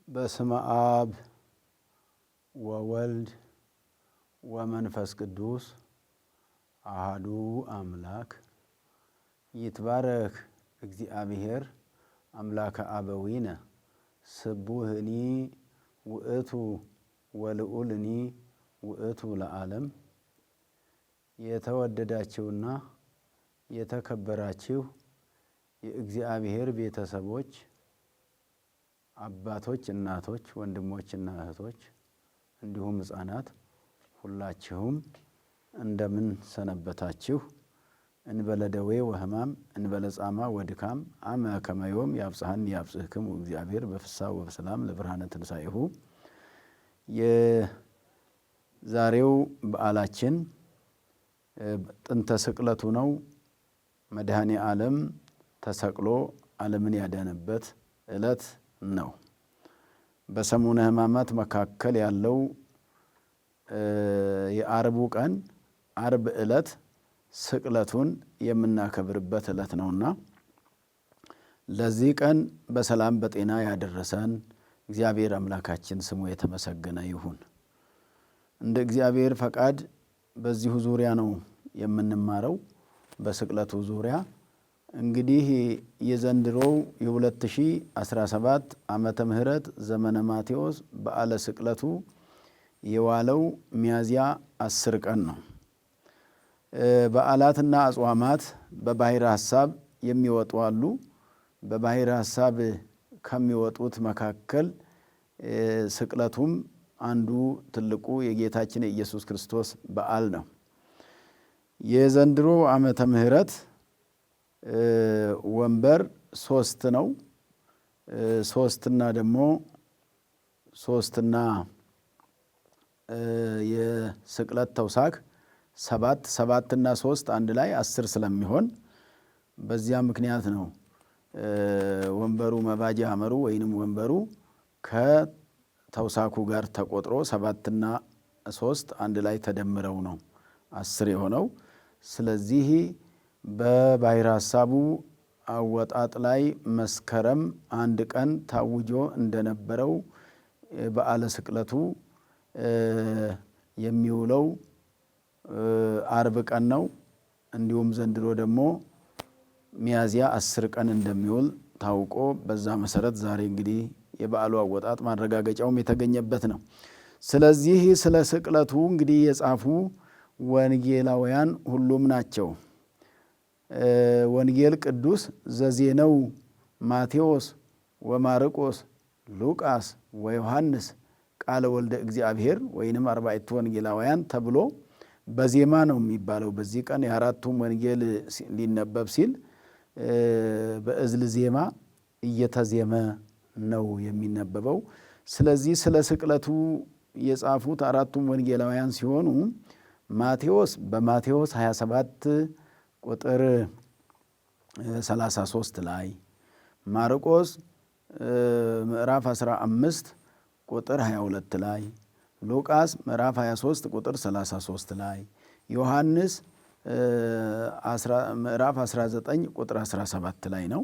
በስመ አብ ወወልድ ወመንፈስ ቅዱስ አሐዱ አምላክ ይትባረክ እግዚአብሔር አምላከ አበዊነ ስቡህኒ ውእቱ ወልዑልኒ ውእቱ ለዓለም። የተወደዳችሁና የተከበራችሁ የእግዚአብሔር ቤተሰቦች አባቶች፣ እናቶች፣ ወንድሞችና እህቶች እንዲሁም ሕፃናት ሁላችሁም እንደምን ሰነበታችሁ? እንበለ ደዌ ወሕማም እንበለ ጻማ ወድካም አመ ከመ ዮም ያብጽሐኒ ያብጽሕክሙ እግዚአብሔር በፍስሐ ወበሰላም ለብርሃነ ትንሣኤሁ። የዛሬው በዓላችን ጥንተ ስቅለቱ ነው። መድኃኔ ዓለም ተሰቅሎ ዓለምን ያዳነበት ዕለት ነው። በሰሙነ ሕማማት መካከል ያለው የአርቡ ቀን አርብ ዕለት ስቅለቱን የምናከብርበት ዕለት ነውና ለዚህ ቀን በሰላም በጤና ያደረሰን እግዚአብሔር አምላካችን ስሙ የተመሰገነ ይሁን። እንደ እግዚአብሔር ፈቃድ በዚሁ ዙሪያ ነው የምንማረው። በስቅለቱ ዙሪያ እንግዲህ የዘንድሮው የ2017 ዓመተ ምህረት ዘመነ ማቴዎስ በዓለ ስቅለቱ የዋለው ሚያዝያ 10 ቀን ነው። በዓላትና አጽዋማት በባሕረ ሐሳብ የሚወጡ አሉ። በባሕረ ሐሳብ ከሚወጡት መካከል ስቅለቱም አንዱ ትልቁ የጌታችን የኢየሱስ ክርስቶስ በዓል ነው። የዘንድሮ ዓመተ ምህረት ወንበር 3 ነው። ሶስትና የስቅለት ተውሳክ 7ና 3 አንድ ላይ 10 ስለሚሆን በዚያ ምክንያት ነው ወንበሩ መባጃ አመሩ ወይንም ወንበሩ ከተውሳኩ ጋር ተቆጥሮ 7ና 3 አንድ ላይ ተደምረው ነው 10 የሆነው። ስለዚህ በባሕረ ሐሳቡ አወጣጥ ላይ መስከረም 1 ቀን ታውጆ እንደነበረው በዓለ ስቅለቱ የሚውለው አርብ ቀን ነው። እንዲሁም ዘንድሮ ደግሞ ሚያዝያ 10 ቀን እንደሚውል ታውቆ በዛ መሰረት ዛሬ እንግዲህ የበዓሉ አወጣጥ ማረጋገጫውም የተገኘበት ነው። ስለዚህ ስለ ስቅለቱ እንግዲህ የጻፉ ወንጌላውያን ሁሉም ናቸው። ወንጌል ቅዱስ ዘዜነው ማቴዎስ ወማርቆስ ሉቃስ ወዮሐንስ ቃለ ወልደ እግዚአብሔር ወይንም 40ቱ ወንጌላውያን ተብሎ በዜማ ነው የሚባለው። በዚህ ቀን የአራቱም ወንጌል ሊነበብ ሲል በእዝል ዜማ እየተዜመ ነው የሚነበበው። ስለዚህ ስለ ስቅለቱ የጻፉት አራቱም ወንጌላውያን ሲሆኑ ማቴዎስ በማቴዎስ 27 ቁጥር 33 ላይ፣ ማርቆስ ምዕራፍ 15 ቁጥር 22 ላይ፣ ሉቃስ ምዕራፍ 23 ቁጥር 33 ላይ፣ ዮሐንስ ምዕራፍ 19 ቁጥር 17 ላይ ነው።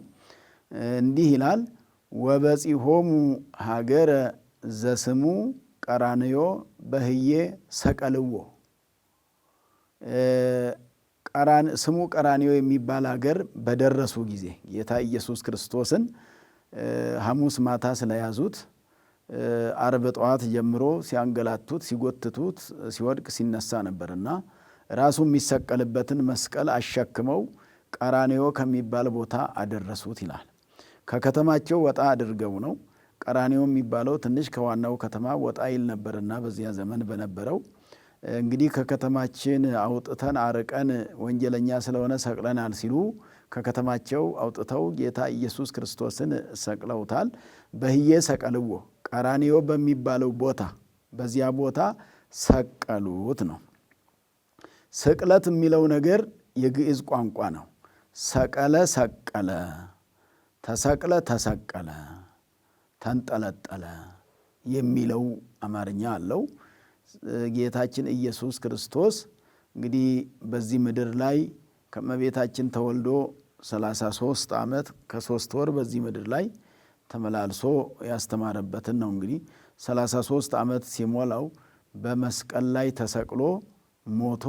እንዲህ ይላል፣ ወበጺሖሙ ሀገረ ዘስሙ ቀራንዮ በህዬ ሰቀልዎ። ስሙ ቀራንዮ የሚባል ሀገር በደረሱ ጊዜ ጌታ ኢየሱስ ክርስቶስን ሐሙስ ማታ ስለያዙት አርብ ጠዋት ጀምሮ ሲያንገላቱት፣ ሲጎትቱት፣ ሲወድቅ ሲነሳ ነበርና ራሱ የሚሰቀልበትን መስቀል አሸክመው ቀራንዮ ከሚባል ቦታ አደረሱት ይላል። ከከተማቸው ወጣ አድርገው ነው። ቀራንዮ የሚባለው ትንሽ ከዋናው ከተማ ወጣ ይል ነበርና በዚያ ዘመን በነበረው እንግዲህ ከከተማችን አውጥተን አርቀን ወንጀለኛ ስለሆነ ሰቅለናል ሲሉ ከከተማቸው አውጥተው ጌታ ኢየሱስ ክርስቶስን ሰቅለውታል። በህዬ ሰቀልዎ ቀራንዮ በሚባለው ቦታ በዚያ ቦታ ሰቀሉት ነው። ስቅለት የሚለው ነገር የግዕዝ ቋንቋ ነው። ሰቀለ ሰቀለ፣ ተሰቅለ ተሰቀለ፣ ተንጠለጠለ የሚለው አማርኛ አለው። ጌታችን ኢየሱስ ክርስቶስ እንግዲህ በዚህ ምድር ላይ ከእመቤታችን ተወልዶ 33 ዓመት ከ3 ወር በዚህ ምድር ላይ ተመላልሶ ያስተማረበትን ነው። እንግዲህ 33 ዓመት ሲሞላው በመስቀል ላይ ተሰቅሎ ሞቶ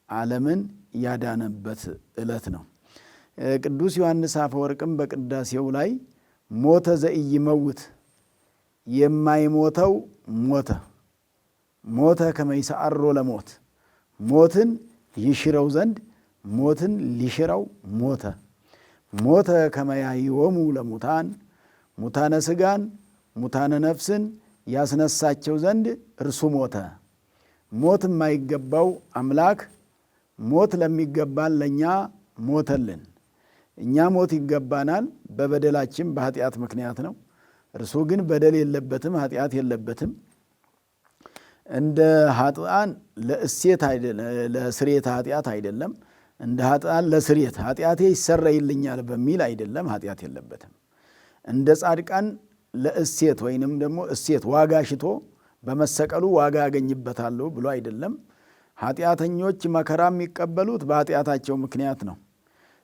ዓለምን ያዳነበት ዕለት ነው። ቅዱስ ዮሐንስ አፈወርቅም በቅዳሴው ላይ ሞተ ዘኢይመውት የማይሞተው ሞተ፣ ሞተ ከመ ይሰዓሮ ለሞት ሞትን ይሽረው ዘንድ ሞትን ሊሽረው ሞተ፣ ሞተ ከመ ያሕይዎሙ ለሙታን ሙታነ ሥጋን ሙታነ ነፍስን ያስነሳቸው ዘንድ እርሱ ሞተ። ሞት የማይገባው አምላክ ሞት ለሚገባን ለእኛ ሞተልን። እኛ ሞት ይገባናል በበደላችን በኃጢአት ምክንያት ነው። እርሱ ግን በደል የለበትም፣ ኃጢአት የለበትም። እንደ ኃጥአን ለስርየተ ኃጢአት አይደለም፣ እንደ ኃጥአን ለስርየት ኃጢአቴ ይሰረይልኛል በሚል አይደለም፣ ኃጢአት የለበትም። እንደ ጻድቃን ለእሴት ወይንም ደግሞ እሴት ዋጋ ሽቶ በመሰቀሉ ዋጋ ያገኝበታለሁ ብሎ አይደለም። ኃጢአተኞች መከራ የሚቀበሉት በኃጢአታቸው ምክንያት ነው።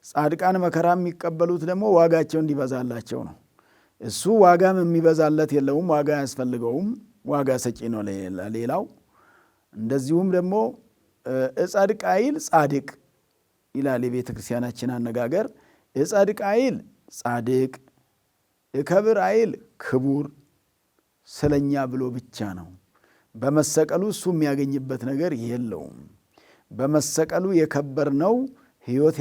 ጻድቃን መከራ የሚቀበሉት ደግሞ ዋጋቸው እንዲበዛላቸው ነው። እሱ ዋጋም የሚበዛለት የለውም፣ ዋጋ አያስፈልገውም፣ ዋጋ ሰጪ ነው ለሌላው። እንደዚሁም ደግሞ እጸድቅ አይል ጻድቅ ይላል የቤተ ክርስቲያናችን አነጋገር። እጸድቅ አይል ጻድቅ፣ እከብር አይል ክቡር ስለኛ ብሎ ብቻ ነው። በመሰቀሉ እሱ የሚያገኝበት ነገር የለውም። በመሰቀሉ የከበርነው ሕይወት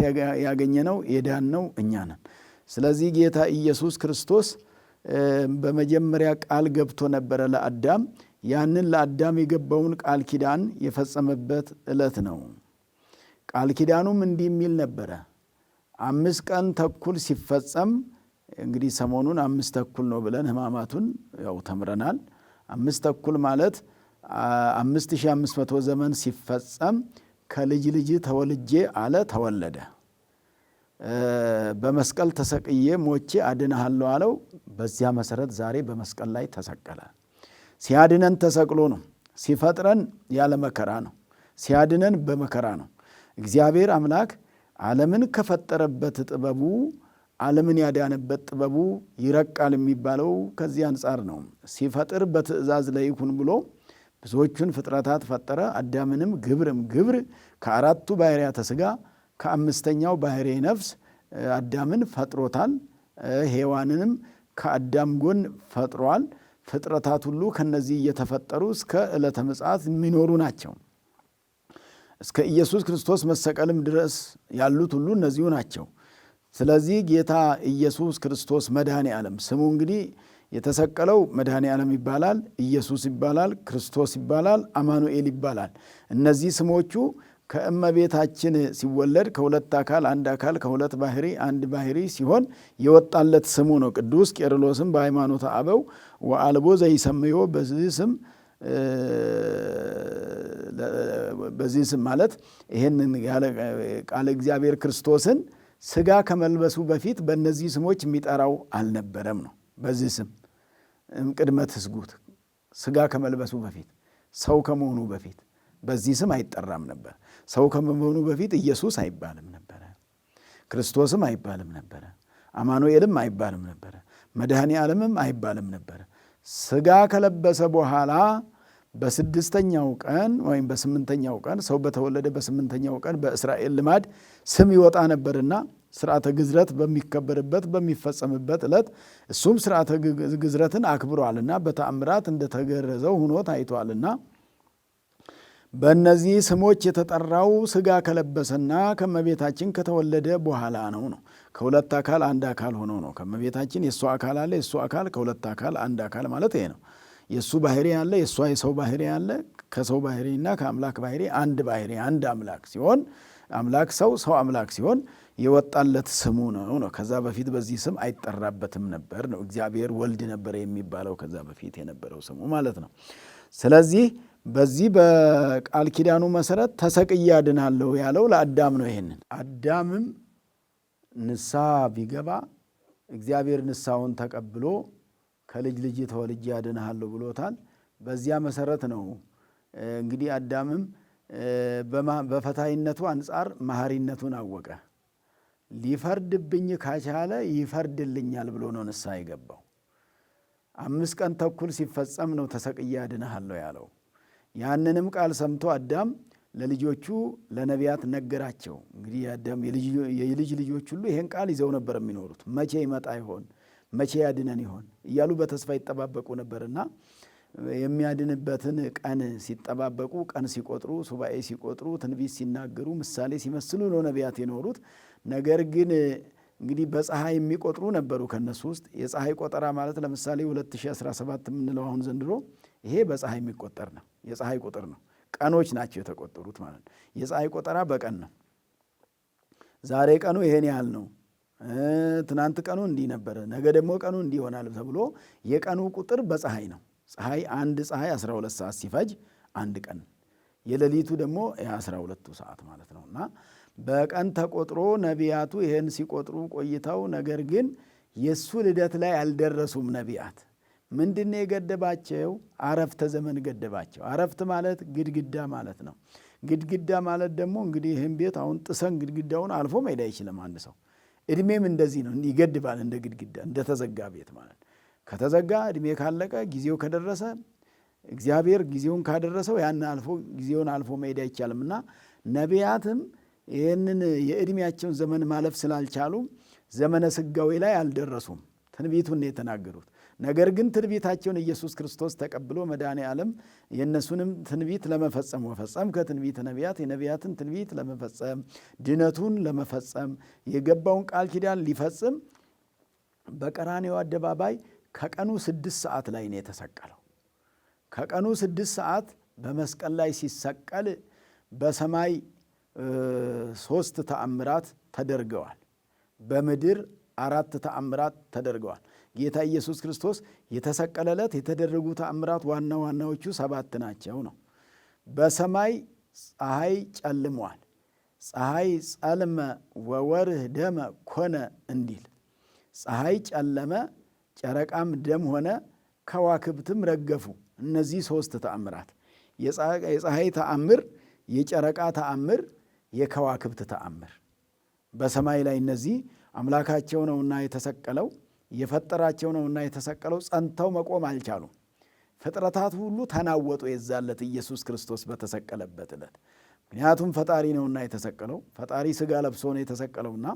ያገኘነው የዳነው እኛ ነን። ስለዚህ ጌታ ኢየሱስ ክርስቶስ በመጀመሪያ ቃል ገብቶ ነበረ ለአዳም። ያንን ለአዳም የገባውን ቃል ኪዳን የፈጸመበት ዕለት ነው። ቃል ኪዳኑም እንዲህ የሚል ነበረ። 5 ቀን ተኩል ሲፈጸም እንግዲህ ሰሞኑን 5 ተኩል ነው ብለን ሕማማቱን ያው ተምረናል። 5 ተኩል ማለት 5500 ዘመን ሲፈጸም ከልጅ ልጅ ተወልጄ አለ ተወለደ። በመስቀል ተሰቅዬ ሞቼ አድንሃለሁ አለው። በዚያ መሰረት ዛሬ በመስቀል ላይ ተሰቀለ። ሲያድነን ተሰቅሎ ነው። ሲፈጥረን ያለ መከራ ነው። ሲያድነን በመከራ ነው። እግዚአብሔር አምላክ ዓለምን ከፈጠረበት ጥበቡ ዓለምን ያዳነበት ጥበቡ ይረቃል የሚባለው ከዚህ አንጻር ነው። ሲፈጥር በትእዛዝ ለይኩን ብሎ ብዙዎቹን ፍጥረታት ፈጠረ። አዳምንም ግብር ከ4ቱ ባሕርያተ ሥጋ ከ5ኛው ባሕርየ ነፍስ አዳምን ፈጥሮታል። ሔዋንንም ከአዳም ጎን ፈጥሯል። ፍጥረታት ሁሉ ከነዚህ እየተፈጠሩ እስከ ዕለተ ምጽአት የሚኖሩ ናቸው። እስከ ኢየሱስ ክርስቶስ መሰቀልም ድረስ ያሉት ሁሉ እነዚሁ ናቸው። ስለዚህ ጌታ ኢየሱስ ክርስቶስ መድኃኔ ዓለም ስሙ እንግዲህ የተሰቀለው መድኃኔ ዓለም ይባላል፣ ኢየሱስ ይባላል፣ ክርስቶስ ይባላል፣ አማኑኤል ይባላል። እነዚህ ስሞቹ ከእመቤታችን ሲወለድ ከሁለት አካል አንድ አካል ከሁለት ባሕሪ አንድ ባሕሪ ሲሆን የወጣለት ስሙ ነው። ቅዱስ ቄርሎስም በሃይማኖተ አበው ወአልቦ ዘይሰምዮ በዚህ ስም ማለት ይህንን ቃለ እግዚአብሔር ክርስቶስን ሥጋ ከመልበሱ በፊት በእነዚህ ስሞች የሚጠራው አልነበረም ነው። በዚህ ስም ቅድመ ትስጉት ሥጋ ከመልበሱ በፊት ሰው ከመሆኑ በፊት በዚህ ስም አይጠራም ነበር። ሰው ከመሆኑ በፊት ኢየሱስ አይባልም ነበረ፣ ክርስቶስም አይባልም ነበረ፣ አማኑኤልም አይባልም ነበረ፣ መድኃኔ ዓለምም አይባልም ነበረ። ሥጋ ከለበሰ በኋላ በ6ኛው ቀን ወይም በ8ኛው ቀን ሰው በተወለደ በ8ኛው ቀን በእስራኤል ልማድ ስም ይወጣ ነበርና ስርዓተ ግዝረት በሚከበርበት በሚፈጸምበት ዕለት እሱም ስርዓተ ግዝረትን አክብሯልና በተአምራት እንደተገረዘው ሆኖ ታይቷልና በእነዚህ ስሞች የተጠራው ሥጋ ከለበሰና ከመቤታችን ከተወለደ በኋላ ነው። ከሁለት አካል አንድ አካል ሆኖ ነው። ከመቤታችን የእሷ አካል አለ፣ የእሱ አካል ከሁለት አካል አንድ አካል ማለት ይሄ ነው። የእሱ ባሕሪ አለ፣ የእሷ የሰው ባሕሪ አለ። ከሰው ባሕሪና ከአምላክ ባሕሪ አንድ ባሕሪ አንድ አምላክ ሲሆን አምላክ ሰው ሰው አምላክ ሲሆን የወጣለት ስሙ ነው። ከዛ በፊት በዚህ ስም አይጠራበትም ነበር ነው። እግዚአብሔር ወልድ ነበር የሚባለው ከዛ በፊት የነበረው ስሙ ማለት ነው። ስለዚህ በዚህ በቃል ኪዳኑ መሰረት ተሰቅዬ አድናለሁ ያለው ለአዳም ነው። ይሄንን አዳምም ንስሐ ቢገባ እግዚአብሔር ንስሐውን ተቀብሎ ከልጅ ልጅ ተወልጄ አድንሃለሁ ብሎታል። በዚያ መሰረት ነው እንግዲህ አዳምም በፈታይነቱ አንጻር መሐሪነቱን አወቀ። ሊፈርድብኝ ካቻለ ይፈርድልኛል ብሎ ነው ንስሐ የገባው። 5 ቀን ተኩል ሲፈጸም ነው ተሰቅዬ አድንሃለሁ ያለው። ያንንም ቃል ሰምቶ አዳም ለልጆቹ ለነቢያት ነገራቸው። እንግዲህ አዳም የልጅ ልጆች ሁሉ ይሄን ቃል ይዘው ነበር የሚኖሩት። መቼ ይመጣ ይሆን፣ መቼ ያድነን ይሆን እያሉ በተስፋ ይጠባበቁ ነበርና የሚያድንበትን ቀን ሲጠባበቁ፣ ቀን ሲቆጥሩ፣ ሱባኤ ሲቆጥሩ፣ ትንቢት ሲናገሩ፣ ምሳሌ ሲመስሉ ነው ነቢያት የኖሩት። ነገር ግን እንግዲህ በፀሐይ የሚቆጥሩ ነበሩ። ከነሱ ውስጥ የፀሐይ ቆጠራ ማለት ለምሳሌ 2017 የምንለው አሁን ዘንድሮ ይሄ በፀሐይ የሚቆጠር ነው። የፀሐይ ቁጥር ነው። ቀኖች ናቸው የተቆጠሩት ማለት ነው። የፀሐይ ቆጠራ በቀን ነው። ዛሬ ቀኑ ይሄን ያህል ነው፣ ትናንት ቀኑ እንዲህ ነበረ፣ ነገ ደግሞ ቀኑ እንዲህ ይሆናል ተብሎ የቀኑ ቁጥር በፀሐይ ነው። አንድ ፀሐይ 12 ሰዓት ሲፈጅ አንድ ቀን፣ የሌሊቱ ደግሞ የ12ቱ ሰዓት ማለት ነው። እና በቀን ተቆጥሮ ነቢያቱ ይሄን ሲቆጥሩ ቆይተው፣ ነገር ግን የእሱ ልደት ላይ አልደረሱም ነቢያት። ምንድን ነው የገደባቸው? አረፍተ ዘመን ገደባቸው። አረፍት ማለት ግድግዳ ማለት ነው። ግድግዳ ማለት ደግሞ እንግዲህ ይህን ቤት አሁን ጥሰን ግድግዳውን አልፎ መሄድ አይችልም አንድ ሰው። እድሜም እንደዚህ ነው፣ ይገድባል፣ እንደ ግድግዳ እንደተዘጋ ቤት ማለት። ከተዘጋ እድሜ ካለቀ ጊዜው ከደረሰ እግዚአብሔር ጊዜውን ካደረሰው ያን አልፎ ጊዜውን አልፎ መሄድ አይቻልም። እና ነቢያትም ይህንን የእድሜያቸውን ዘመን ማለፍ ስላልቻሉ ዘመነ ስጋዌ ላይ አልደረሱም። ትንቢቱን የተናገሩት ነገር ግን ትንቢታቸውን ኢየሱስ ክርስቶስ ተቀብሎ መድኃኔ ዓለም የእነሱንም ትንቢት ለመፈጸም ወፈጸም ከትንቢተ ነቢያት የነቢያትን ትንቢት ለመፈጸም ድነቱን ለመፈጸም የገባውን ቃል ኪዳን ሊፈጽም በቀራንዮ አደባባይ ከቀኑ 6 ሰዓት ላይ ነው የተሰቀለው። ከቀኑ 6 ሰዓት በመስቀል ላይ ሲሰቀል በሰማይ 3 ተአምራት ተደርገዋል። በምድር 4 ተአምራት ተደርገዋል። ጌታ ኢየሱስ ክርስቶስ የተሰቀለለት የተደረጉ ተአምራት ዋና ዋናዎቹ 7 ናቸው ነው። በሰማይ ፀሐይ ጨልሟል፣ ፀሐይ ጸልመ ወወርህ ደመ ኮነ እንዲል፣ ፀሐይ ጨለመ፣ ጨረቃም ደም ሆነ፣ ከዋክብትም ረገፉ። እነዚህ 3 ተአምራት፣ የፀሐይ ተአምር፣ የጨረቃ ተአምር፣ የከዋክብት ተአምር በሰማይ ላይ እነዚህ አምላካቸው ነውና የተሰቀለው የፈጠራቸው ነውና የተሰቀለው ጸንተው መቆም አልቻሉም። ፍጥረታት ሁሉ ተናወጡ የዛለት ኢየሱስ ክርስቶስ በተሰቀለበት ዕለት። ምክንያቱም ፈጣሪ ነውና የተሰቀለው፣ ፈጣሪ ሥጋ ለብሶ ነው የተሰቀለውና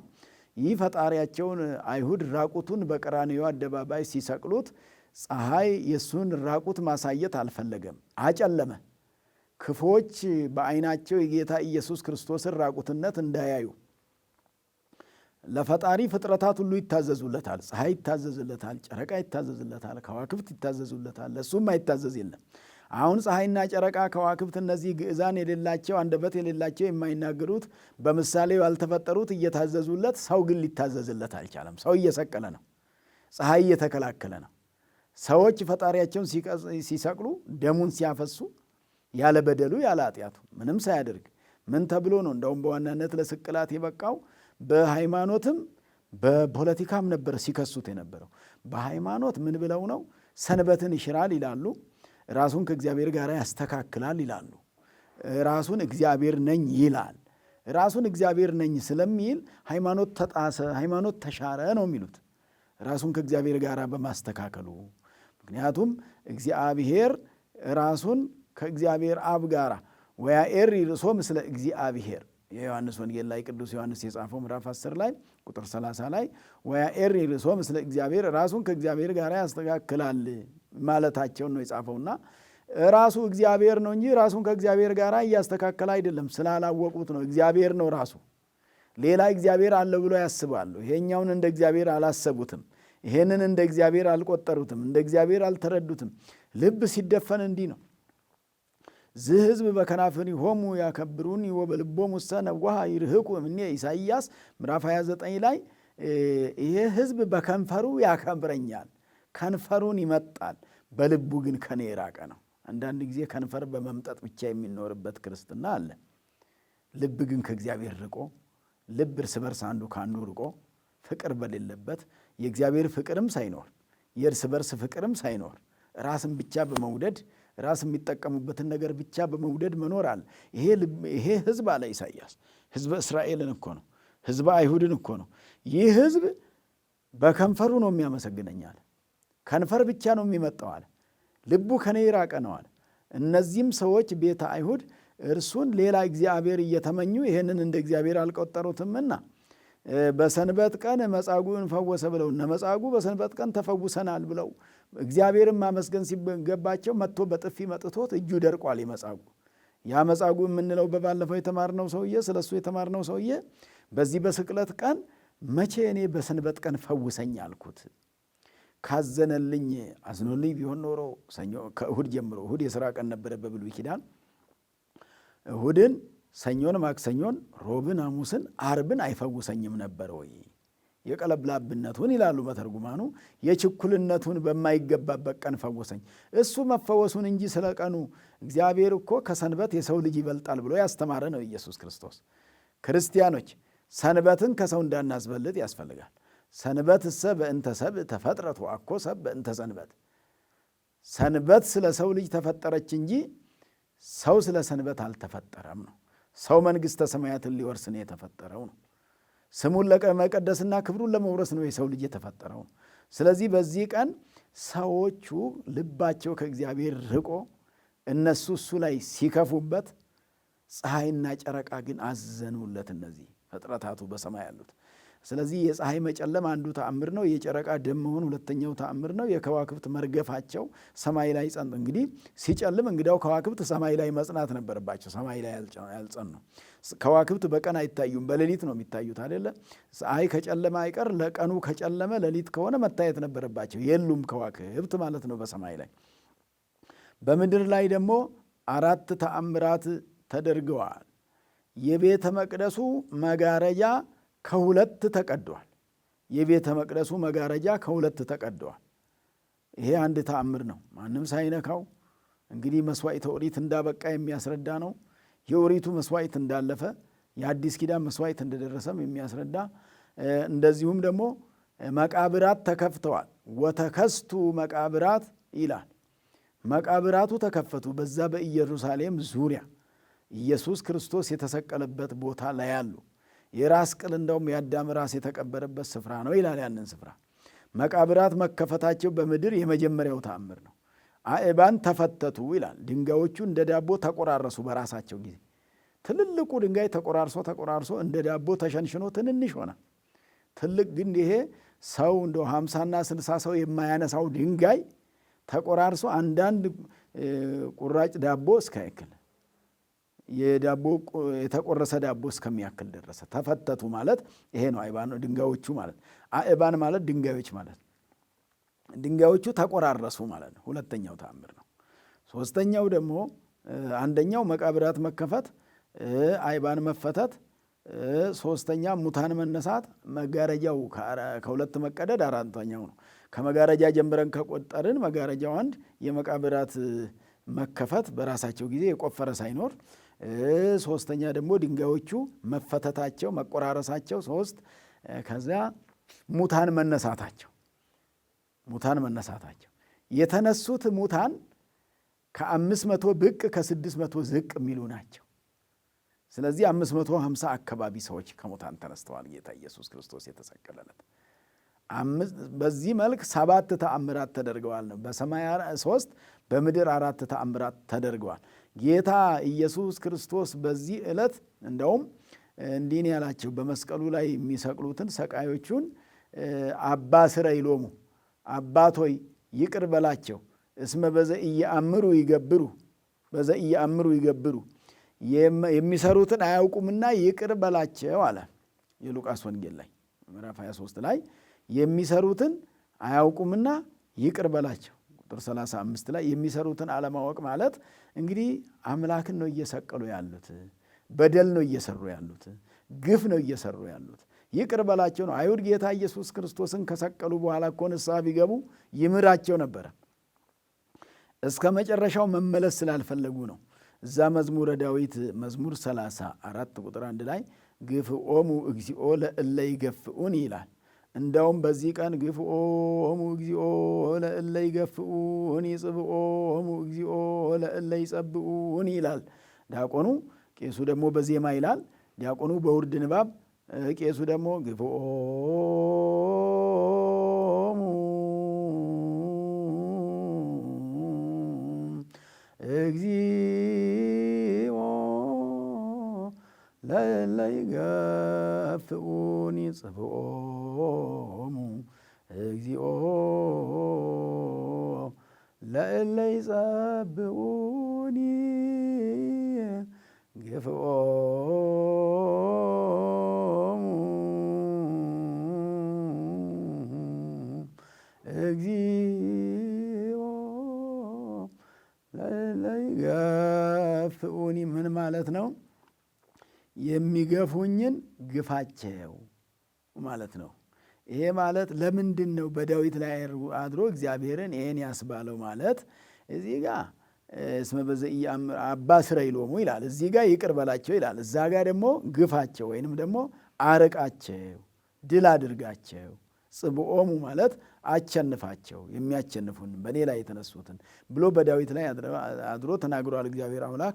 ይህ ፈጣሪያቸውን አይሁድ ራቁቱን በቀራንዮ አደባባይ ሲሰቅሉት ፀሐይ የእሱን ራቁት ማሳየት አልፈለገም፣ አጨለመ። ክፎች በዓይናቸው የጌታ ኢየሱስ ክርስቶስን ራቁትነት እንዳያዩ ለፈጣሪ ፍጥረታት ሁሉ ይታዘዙለታል። ፀሐይ ይታዘዝለታል፣ ጨረቃ ይታዘዝለታል፣ ከዋክብት ይታዘዙለታል። ለእሱም አይታዘዝ የለም። አሁን ፀሐይና ጨረቃ ከዋክብት እነዚህ ግዕዛን የሌላቸው አንደበት የሌላቸው የማይናገሩት በምሳሌው ያልተፈጠሩት እየታዘዙለት፣ ሰው ግን ሊታዘዝለት አልቻለም። ሰው እየሰቀለ ነው፣ ፀሐይ እየተከላከለ ነው። ሰዎች ፈጣሪያቸውን ሲሰቅሉ ደሙን ሲያፈሱ ያለ በደሉ ያለ ኃጢአቱ ምንም ሳያደርግ ምን ተብሎ ነው? እንደውም በዋናነት ለስቅላት የበቃው በሃይማኖትም በፖለቲካም ነበር ሲከሱት የነበረው። በሃይማኖት ምን ብለው ነው? ሰንበትን ይሽራል ይላሉ፣ ራሱን ከእግዚአብሔር ጋር ያስተካክላል ይላሉ። ራሱን እግዚአብሔር ነኝ ይላል። ራሱን እግዚአብሔር ነኝ ስለሚል ሃይማኖት ተጣሰ፣ ሃይማኖት ተሻረ ነው የሚሉት ራሱን ከእግዚአብሔር ጋር በማስተካከሉ። ምክንያቱም እግዚአብሔር ራሱን ከእግዚአብሔር አብ ጋር ወያኤሪ ርእሶ ምስለ እግዚአብሔር የዮሐንስ ወንጌል ላይ ቅዱስ ዮሐንስ የጻፈው ምዕራፍ 10 ላይ ቁጥር 30 ላይ ወያኤሪ ርእሶ ምስለ እግዚአብሔር ራሱን ከእግዚአብሔር ጋር ያስተካክላል ማለታቸውን ነው የጻፈውና ራሱ እግዚአብሔር ነው እንጂ ራሱን ከእግዚአብሔር ጋር እያስተካከለ አይደለም። ስላላወቁት ነው። እግዚአብሔር ነው ራሱ። ሌላ እግዚአብሔር አለ ብሎ ያስባሉ። ይሄኛውን እንደ እግዚአብሔር አላሰቡትም። ይሄንን እንደ እግዚአብሔር አልቆጠሩትም። እንደ እግዚአብሔር አልተረዱትም። ልብ ሲደፈን እንዲህ ነው። ዝህ ሕዝብ በከናፍሪሆሙ ያከብሩኒ ወበልቦሙ ሰነዋሃ ይርህቁ እምኔ ኢሳይያስ ምዕራፍ 29 ላይ ይሄ ሕዝብ በከንፈሩ ያከብረኛል፣ ከንፈሩን ይመጣል፣ በልቡ ግን ከኔ የራቀ ነው። አንዳንድ ጊዜ ከንፈር በመምጠጥ ብቻ የሚኖርበት ክርስትና አለ። ልብ ግን ከእግዚአብሔር ርቆ፣ ልብ እርስ በርስ አንዱ ከአንዱ ርቆ ፍቅር በሌለበት የእግዚአብሔር ፍቅርም ሳይኖር የእርስ በርስ ፍቅርም ሳይኖር ራስን ብቻ በመውደድ ራስ የሚጠቀሙበትን ነገር ብቻ በመውደድ መኖር አለ። ይሄ ሕዝብ አለ ኢሳይያስ ሕዝበ እስራኤልን እኮ ነው፣ ሕዝበ አይሁድን እኮ ነው። ይህ ሕዝብ በከንፈሩ ነው የሚያመሰግነኛል፣ ከንፈር ብቻ ነው የሚመጣው አለ። ልቡ ከኔ የራቀ ነው አለ። እነዚህም ሰዎች ቤተ አይሁድ እርሱን ሌላ እግዚአብሔር እየተመኙ ይህንን እንደ እግዚአብሔር አልቆጠሩትምና በሰንበት ቀን መጻጉዕን ፈወሰ ብለው እነ መጻጉዕ በሰንበት ቀን ተፈውሰናል ብለው እግዚአብሔርን ማመስገን ሲገባቸው መጥቶ በጥፊ መጥቶት እጁ ደርቋል። የመጻጉዕ ያ መጻጉዕ የምንለው በባለፈው የተማርነው ሰውዬ ስለሱ የተማርነው ሰውዬ በዚህ በስቅለት ቀን መቼ እኔ በሰንበት ቀን ፈውሰኝ አልኩት? ካዘነልኝ አዝኖልኝ ቢሆን ኖሮ ሰኞ ከእሁድ ጀምሮ እሁድ የሥራ ቀን ነበረ በብሉይ ኪዳን። እሁድን፣ ሰኞን፣ ማክሰኞን፣ ሮብን፣ ሐሙስን፣ አርብን አይፈውሰኝም ነበር ወይ? የቀለብላብነቱን ይላሉ መተርጉማኑ የችኩልነቱን በማይገባበት ቀን ፈወሰኝ። እሱ መፈወሱን እንጂ ስለ ቀኑ እግዚአብሔር እኮ ከሰንበት የሰው ልጅ ይበልጣል ብሎ ያስተማረ ነው ኢየሱስ ክርስቶስ። ክርስቲያኖች ሰንበትን ከሰው እንዳናስበልጥ ያስፈልጋል። ሰንበት እሰ በእንተ ሰብእ ተፈጥረት ወአኮ ሰብእ በእንተ ሰንበት። ሰንበት ስለ ሰው ልጅ ተፈጠረች እንጂ ሰው ስለ ሰንበት አልተፈጠረም ነው። ሰው መንግሥተ ሰማያትን ሊወርስ ነው የተፈጠረው ነው። ስሙን ለመቀደስና ክብሩን ለመውረስ ነው የሰው ልጅ የተፈጠረው ነው። ስለዚህ በዚህ ቀን ሰዎቹ ልባቸው ከእግዚአብሔር ርቆ እነሱ እሱ ላይ ሲከፉበት፣ ፀሐይና ጨረቃ ግን አዘኑለት፣ እነዚህ ፍጥረታቱ በሰማይ ያሉት። ስለዚህ የፀሐይ መጨለም አንዱ ተአምር ነው። የጨረቃ ደም መሆን ሁለተኛው ተአምር ነው። የከዋክብት መርገፋቸው ሰማይ ላይ ጸን እንግዲህ ሲጨልም እንግዲያው ከዋክብት ሰማይ ላይ መጽናት ነበረባቸው። ሰማይ ላይ ያልጸኑ ከዋክብት በቀን አይታዩም፣ በሌሊት ነው የሚታዩት አይደለ? ፀሐይ ከጨለመ አይቀር ለቀኑ ከጨለመ ሌሊት ከሆነ መታየት ነበረባቸው። የሉም ከዋክብት ማለት ነው በሰማይ ላይ። በምድር ላይ ደግሞ 4 ተአምራት ተደርገዋል። የቤተ መቅደሱ መጋረጃ ከ2 ተቀዷል። የቤተ መቅደሱ መጋረጃ ከ2 ተቀዷል። ይሄ አንድ ተአምር ነው፣ ማንም ሳይነካው። እንግዲህ መስዋዕተ ኦሪት እንዳበቃ የሚያስረዳ ነው። የኦሪቱ መስዋዕት እንዳለፈ የአዲስ ኪዳን መስዋዕት እንደደረሰም የሚያስረዳ እንደዚሁም ደግሞ መቃብራት ተከፍተዋል። ወተከስቱ መቃብራት ይላል። መቃብራቱ ተከፈቱ። በዛ በኢየሩሳሌም ዙሪያ ኢየሱስ ክርስቶስ የተሰቀለበት ቦታ ላይ ያሉ የራስ ቅል እንደውም የአዳም ራስ የተቀበረበት ስፍራ ነው ይላል። ያንን ስፍራ መቃብራት መከፈታቸው በምድር የመጀመሪያው ተአምር ነው። አእባን ተፈተቱ ይላል። ድንጋዮቹ እንደ ዳቦ ተቆራረሱ በራሳቸው ጊዜ። ትልልቁ ድንጋይ ተቆራርሶ እንደ ዳቦ ተሸንሽኖ ትንንሽ ሆነ። ትልቅ ግን ይሄ ሰው እንደ 50ና 60 ሰው የማያነሳው ድንጋይ ተቆራርሶ አንዳንድ ቁራጭ ዳቦ እስካይክል የዳቦ የተቆረሰ ዳቦ እስከሚያክል ደረሰ። ተፈተቱ ማለት ይሄ ነው። አእባን ድንጋዮቹ ማለት አእባን ማለት ድንጋዮች ማለት ድንጋዮቹ ተቆራረሱ ማለት ነው። ሁለተኛው ተአምር ነው። ሶስተኛው ደግሞ አንደኛው መቃብራት መከፈት፣ አእባን መፈተት፣ ሶስተኛ ሙታን መነሳት፣ መጋረጃው ከ2 መቀደድ አራተኛው ነው። ከመጋረጃ ጀምረን ከቆጠርን መጋረጃው አንድ፣ የመቃብራት መከፈት በራሳቸው ጊዜ የቆፈረ ሳይኖር፣ ሶስተኛ ደግሞ ድንጋዮቹ መፈተታቸው መቆራረሳቸው 3፣ ከዚያ ሙታን መነሳታቸው የተነሱት ሙታን ከ500 ብቅ ከ600 ዝቅ የሚሉ ናቸው። ስለዚህ 550 አካባቢ ሰዎች ከሙታን ተነስተዋል ጌታ ኢየሱስ ክርስቶስ የተሰቀለለት። በዚህ መልክ 7 ተአምራት ተደርገዋል ነው። በሰማይ 3 በምድር 4 ተአምራት ተደርገዋል። ጌታ ኢየሱስ ክርስቶስ በዚህ ዕለት እንደውም እንዲህ ያላቸው በመስቀሉ ላይ የሚሰቅሉትን ሰቃዮቹን አባ ስረይ ሎሙ፣ አባቶይ ይቅር በላቸው፣ እስመ በዘኢየአምሩ ይገብሩ የሚሰሩትን አያውቁምና ይቅር በላቸው አለ። የሉቃስ ወንጌል ላይ ምዕራፍ 23 ላይ የሚሰሩትን አያውቁምና ይቅር በላቸው። ቁጥር 35 ላይ የሚሰሩትን አለማወቅ ማለት እንግዲህ አምላክን ነው እየሰቀሉ ያሉት፣ በደል ነው እየሰሩ ያሉት፣ ግፍ ነው እየሰሩ ያሉት። ይቅር በላቸው ነው። አይሁድ ጌታ ኢየሱስ ክርስቶስን ከሰቀሉ በኋላ እኮ ንስሐ ቢገቡ ይምራቸው ነበረ። እስከ መጨረሻው መመለስ ስላልፈለጉ ነው። እዛ መዝሙረ ዳዊት መዝሙር 34 ቁጥር 1 ላይ ግፍኦሙ እግዚኦ ለእለ ይገፍኡን ይላል። እንዳውም በዚህ ቀን ግፍኦሙ እግዚኦ ለእለ ይገፍኡን ይጽብኦሙ እግዚኦ ለእለ ይጸብኡን ይላል ዲያቆኑ። ቄሱ ደግሞ በዜማ ይላል። ዲያቆኑ በውርድ ንባብ፣ ቄሱ ደግሞ ግፍኦሙ እግዚኦ ለእለ ይገፍኡኒ ጽብኦሙ እግዚኦ ለእለ ይጸብኡኒ ግፍኦሙ እግዚኦ ለእለ ይገፍኡኒ ምን ማለት ነው? የሚገፉኝን ግፋቸው ማለት ነው። ይሄ ማለት ለምንድን ነው በዳዊት ላይ አድሮ እግዚአብሔርን ይሄን ያስባለው? ማለት እዚህ ጋር እስመ በዘኢያእምር አባስረ ይሎሙ ይላል። እዚህ ጋር ይቅር በላቸው ይላል። እዛ ጋር ደግሞ ግፋቸው ወይንም ደግሞ አርቃቸው፣ ድል አድርጋቸው። ጽብኦሙ ማለት አቸንፋቸው፣ የሚያቸንፉን በእኔ ላይ የተነሱትን ብሎ በዳዊት ላይ አድሮ ተናግሯል እግዚአብሔር አምላክ።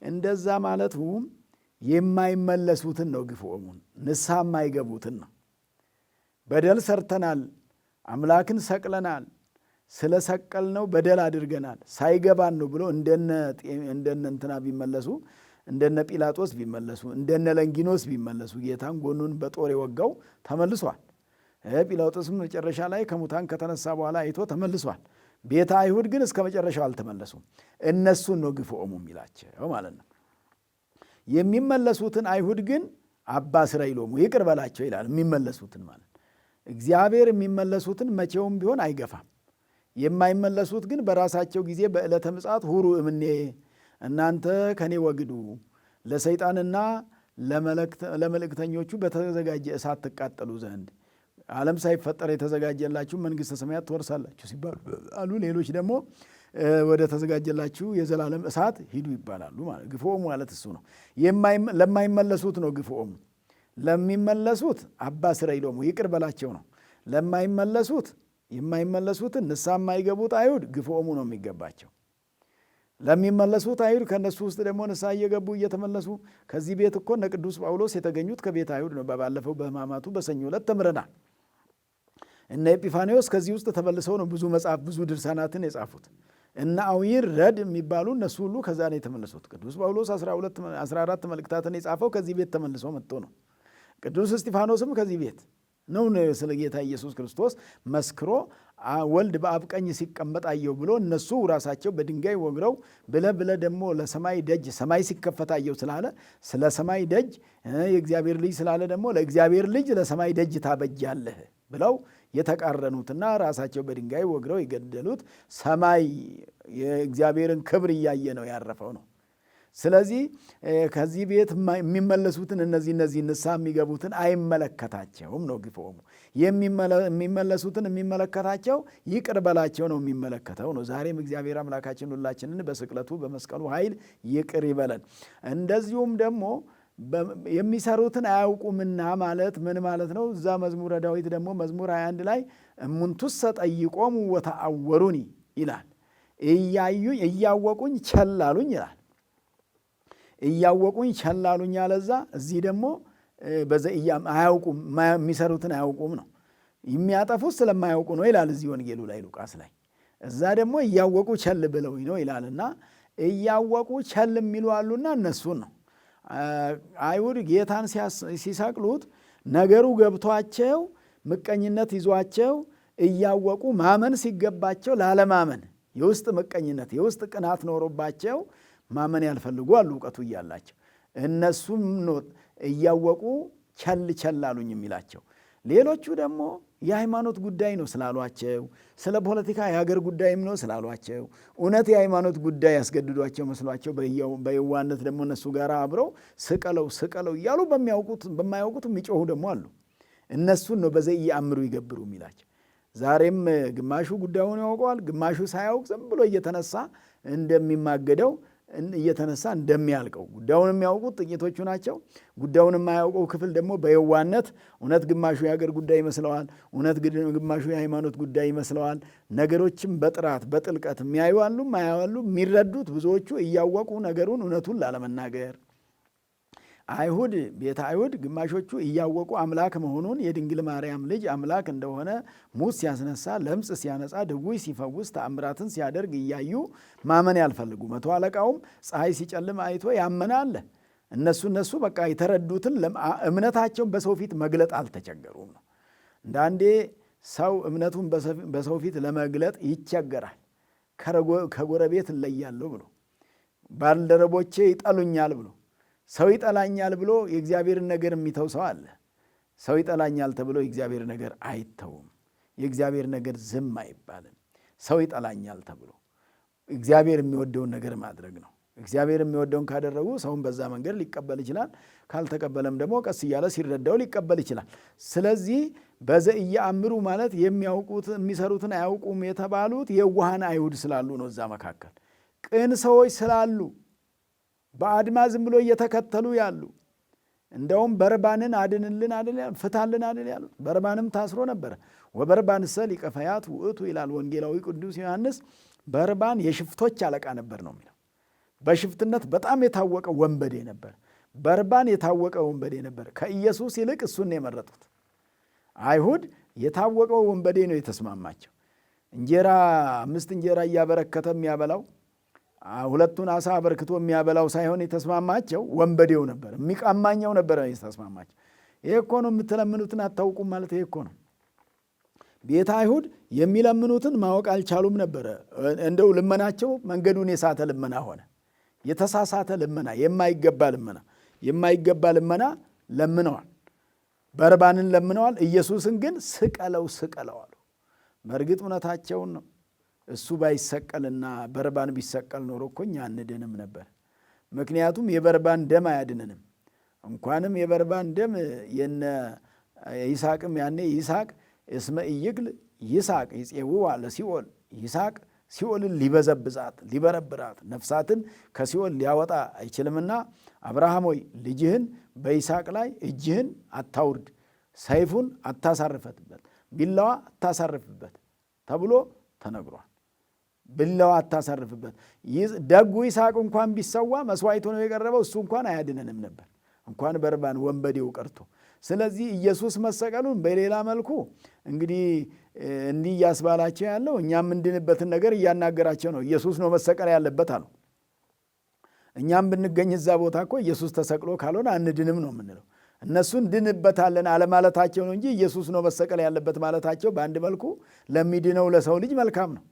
እንደዛ ማለቱ የማይመለሱትን ነው። ግፍኦሙን ንስሐ የማይገቡትን ነው። በደል ሰርተናል፣ አምላክን ሰቅለናል፣ ስለ ሰቀልነው በደል አድርገናል፣ ሳይገባን ነው ብሎ እንደነ እንትና ቢመለሱ፣ እንደነ ጲላጦስ ቢመለሱ፣ እንደነ ለንጊኖስ ቢመለሱ፣ ጌታን ጎኑን በጦር የወጋው ተመልሷል። ጲላጦስም መጨረሻ ላይ ከሙታን ከተነሳ በኋላ አይቶ ተመልሷል። ቤተ አይሁድ ግን እስከ መጨረሻው አልተመለሱም። እነሱን ነው ግፍኦሙ የሚላቸው ማለት ነው። የሚመለሱትን አይሁድ ግን አባስረ ይሎሙ ይቅር በላቸው ይላል። የሚመለሱትን ማለት እግዚአብሔር የሚመለሱትን መቼውም ቢሆን አይገፋም። የማይመለሱት ግን በራሳቸው ጊዜ በዕለተ ምጽአት ሁሩ እምኔ እናንተ ከኔ ወግዱ፣ ለሰይጣንና ለመልእክተኞቹ በተዘጋጀ እሳት ትቃጠሉ ዘንድ ዓለም ሳይፈጠር የተዘጋጀላችሁ መንግሥተ ሰማያት ትወርሳላችሁ ሲባሉ አሉ። ሌሎች ደግሞ ወደ ተዘጋጀላችሁ የዘላለም እሳት ሂዱ ይባላሉ። ማለት ግፍኦሙ ማለት እሱ ነው። ለማይመለሱት ነው ግፍኦሙ። ለሚመለሱት አባስረ ይሎሙ ይቅር በላቸው ነው። ለማይመለሱት የማይመለሱትን ንስሐ የማይገቡት አይሁድ ግፍኦሙ ነው የሚገባቸው። ለሚመለሱት አይሁድ ከእነሱ ውስጥ ደግሞ ንስሐ እየገቡ እየተመለሱ ከዚህ ቤት እኮ እነ ቅዱስ ጳውሎስ የተገኙት ከቤተ አይሁድ ነው። ባለፈው በሕማማቱ በሰኞ ዕለት ተምረናል። እነ ኤጲፋንዮስ ከዚህ ውስጥ ተመልሰው ነው ብዙ መጽሐፍ ብዙ ድርሳናትን የጻፉት። እነ አዊር ረድ የሚባሉ እነሱ ሁሉ ከዛ ነው የተመለሱት። ቅዱስ ጳውሎስ 14 መልእክታትን የጻፈው ከዚህ ቤት ተመልሶ መጥቶ ነው። ቅዱስ እስጢፋኖስም ከዚህ ቤት ነው ስለ ጌታ ኢየሱስ ክርስቶስ መስክሮ ወልድ በአብ ቀኝ ሲቀመጥ አየሁ ብሎ እነሱ ራሳቸው በድንጋይ ወግረው ብለ ደግሞ ለሰማይ ደጅ ሰማይ ሲከፈት አየሁ ስላለ ስለ ሰማይ ደጅ የእግዚአብሔር ልጅ ስላለ ደግሞ ለእግዚአብሔር ልጅ ለሰማይ ደጅ ታበጃለህ ብለው የተቃረኑትና ራሳቸው በድንጋይ ወግረው የገደሉት ሰማይ የእግዚአብሔርን ክብር እያየ ነው ያረፈው ነው። ስለዚህ ከዚህ ቤት የሚመለሱትን እነዚህ ንስሐ የሚገቡትን አይመለከታቸውም ነው ግፍኦሙ። የሚመለሱትን የሚመለከታቸው ይቅር በላቸው ነው የሚመለከተው ነው። ዛሬም እግዚአብሔር አምላካችን ሁላችንን በስቅለቱ በመስቀሉ ኃይል ይቅር ይበለን። እንደዚሁም ደግሞ የሚሰሩትን አያውቁምና ማለት ምን ማለት ነው? እዛ መዝሙረ ዳዊት ደግሞ መዝሙር 21 ላይ እሙንቱሰ ጠይቆሙ ወተአወሩኒ ይላል። እያወቁኝ ቸላሉኝ ይላል። እያወቁኝ ቸላሉኝ አለዛ። እዚህ ደግሞ አያውቁም፣ የሚሰሩትን አያውቁም ነው። የሚያጠፉት ስለማያውቁ ነው ይላል እዚህ ወንጌሉ ላይ ሉቃስ ላይ። እዛ ደግሞ እያወቁ ቸል ብለውኝ ነው ይላልና እያወቁ ቸል የሚሉ አሉና እነሱን ነው። አይሁድ ጌታን ሲሰቅሉት ነገሩ ገብቷቸው ምቀኝነት ይዟቸው እያወቁ ማመን ሲገባቸው ላለማመን የውስጥ ምቀኝነት የውስጥ ቅናት ኖሮባቸው ማመን ያልፈልጉ አሉ እውቀቱ እያላቸው። እነሱም እያወቁ ቸል አሉኝ የሚላቸው። ሌሎቹ ደግሞ የሃይማኖት ጉዳይ ነው ስላሏቸው፣ ስለ ፖለቲካ የሀገር ጉዳይም ነው ስላሏቸው፣ እውነት የሃይማኖት ጉዳይ ያስገድዷቸው መስሏቸው በየዋነት ደግሞ እነሱ ጋር አብረው ስቀለው እያሉ በማያውቁት የሚጮሁ ደግሞ አሉ። እነሱን ነው በዘኢየአምሩ ይገብሩ የሚላቸው። ዛሬም ግማሹ ጉዳዩን ያውቀዋል፣ ግማሹ ሳያውቅ ዝም ብሎ እየተነሳ እንደሚማገደው እየተነሳ እንደሚያልቀው። ጉዳዩን የሚያውቁት ጥቂቶቹ ናቸው። ጉዳዩን የማያውቀው ክፍል ደግሞ በየዋነት እውነት ግማሹ የሀገር ጉዳይ ይመስለዋል፣ እውነት ግማሹ የሃይማኖት ጉዳይ ይመስለዋል። ነገሮችም በጥራት በጥልቀት የሚያዩ አሉ፣ የማያዩ አሉ። የሚረዱት ብዙዎቹ እያወቁ ነገሩን እውነቱን ላለመናገር አይሁድ ቤተ አይሁድ ግማሾቹ እያወቁ አምላክ መሆኑን የድንግል ማርያም ልጅ አምላክ እንደሆነ ሙት ሲያስነሳ፣ ለምጽ ሲያነጻ፣ ድውይ ሲፈውስ፣ ተአምራትን ሲያደርግ እያዩ ማመን ያልፈልጉ። መቶ አለቃውም ፀሐይ ሲጨልም አይቶ ያመነ አለ። እነሱ በቃ የተረዱትን እምነታቸውን በሰው ፊት መግለጥ አልተቸገሩም ነው። እንዳንዴ ሰው እምነቱን በሰው ፊት ለመግለጥ ይቸገራል። ከጎረቤት እለያለሁ ብሎ፣ ባልደረቦቼ ይጠሉኛል ብሎ፣ ሰው ይጠላኛል ብሎ የእግዚአብሔርን ነገር የሚተው ሰው አለ። ሰው ይጠላኛል ተብሎ የእግዚአብሔር ነገር አይተውም። የእግዚአብሔር ነገር ዝም አይባልም። ሰው ይጠላኛል ተብሎ እግዚአብሔር የሚወደውን ነገር ማድረግ ነው። እግዚአብሔር የሚወደውን ካደረጉ ሰውን በዛ መንገድ ሊቀበል ይችላል። ካልተቀበለም ደግሞ ቀስ እያለ ሲረዳው ሊቀበል ይችላል። ስለዚህ በዘኢየአምሩ ማለት የሚያውቁት የሚሰሩትን አያውቁም የተባሉት የዋሃን አይሁድ ስላሉ ነው። እዛ መካከል ቅን ሰዎች ስላሉ በአድማ ዝም ብሎ እየተከተሉ ያሉ፣ እንደውም በርባንን አድንልን ፍታልን አድን ያሉት። በርባንም ታስሮ ነበረ። ወበርባንሰ ሊቀ ፈያት ውእቱ ይላል ወንጌላዊ ቅዱስ ዮሐንስ። በርባን የሽፍቶች አለቃ ነበር ነው የሚለው። በሽፍትነት በጣም የታወቀ ወንበዴ ነበር። በርባን የታወቀ ወንበዴ ነበር። ከኢየሱስ ይልቅ እሱን ነው የመረጡት። አይሁድ የታወቀው ወንበዴ ነው የተስማማቸው። 5 እንጀራ እያበረከተ የሚያበላው 2 ዓሣ አበርክቶ የሚያበላው ሳይሆን የተስማማቸው ወንበዴው ነበር፣ የሚቃማኛው ነበር የተስማማቸው። ይሄ እኮ ነው የምትለምኑትን አታውቁም ማለት ይሄ እኮ ነው። ቤተ አይሁድ የሚለምኑትን ማወቅ አልቻሉም ነበረ። እንደው ልመናቸው መንገዱን የሳተ ልመና ሆነ። የተሳሳተ ልመና፣ የማይገባ ልመና ለምነዋል። በርባንን ለምነዋል። ኢየሱስን ግን ስቀለው አሉ። በእርግጥ እውነታቸውን ነው። እሱ ባይሰቀልና በርባን ቢሰቀል ኖሮ እኮ እኛ አንድንም ነበር። ምክንያቱም የበርባን ደም አያድንንም። እንኳንም የበርባን ደም የነ ይስሐቅም ያኔ ይስሐቅ እስመ ኢይክል ይስሐቅ ይጼውዋ ለሲኦል ይስሐቅ ሲኦልን ሊበዘብዛት ሊበረብራት ነፍሳትን ከሲኦል ሊያወጣ አይችልምና አብርሃም ሆይ ልጅህን በይስሐቅ ላይ እጅህን አታውርድ፣ ሰይፉን አታሳርፈትበት፣ ቢላዋ አታሳርፍበት ተብሎ ተነግሯል። ቢላዋ አታሳርፍበት። ደጉ ይስሐቅ እንኳን ቢሰዋ መስዋዕት ሆኖ የቀረበው እሱ እንኳን አያድነንም ነበር፣ እንኳን በርባን ወንበዴው ቀርቶ። ስለዚህ ኢየሱስ መሰቀሉን በሌላ መልኩ እንግዲህ እንዲህ እያስባላቸው ያለው እኛም እንድንበትን ነገር እያናገራቸው ነው። ኢየሱስ ነው መሰቀል ያለበት አሉ። እኛም ብንገኝ እዛ ቦታ እኮ ኢየሱስ ተሰቅሎ ካልሆነ አንድንም ነው የምንለው። እነሱ እንድንበታለን አለማለታቸው ነው እንጂ ኢየሱስ ነው መሰቀል ያለበት ማለታቸው በአንድ መልኩ ለሚድነው ለሰው ልጅ መልካም ነው።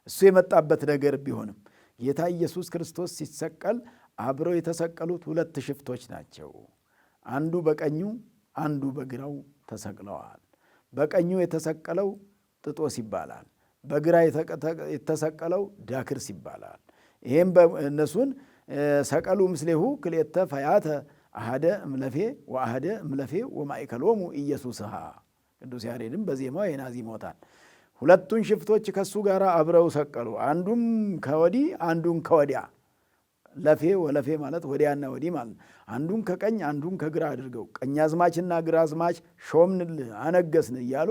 እሱ የመጣበት ነገር ቢሆንም ጌታ ኢየሱስ ክርስቶስ ሲሰቀል አብረው የተሰቀሉት 2 ሽፍቶች ናቸው። አንዱ በቀኙ አንዱ በግራው ተሰቅለዋል። በቀኙ የተሰቀለው ጥጦስ ይባላል። በግራ የተሰቀለው ዳክርስ ይባላል። ይሄም እነሱን ሰቀሉ ምስሌሁ ክልኤተ ፈያተ አሐደ እምለፌ ወአሐደ እምለፌ ወማእከሎሙ ኢየሱስሃ። ቅዱስ ያሬድም በዜማው የናዚሞታል። 2ቱን ሽፍቶች ከሱ ጋር አብረው ሰቀሉ። አንዱም ከወዲህ አንዱን ከወዲያ። ለፌ ወለፌ ማለት ወዲያና ወዲህ ማለት። አንዱን ከቀኝ አንዱን ከግራ አድርገው ቀኛዝማችና ግራዝማች ሾምንልህ አነገስን እያሉ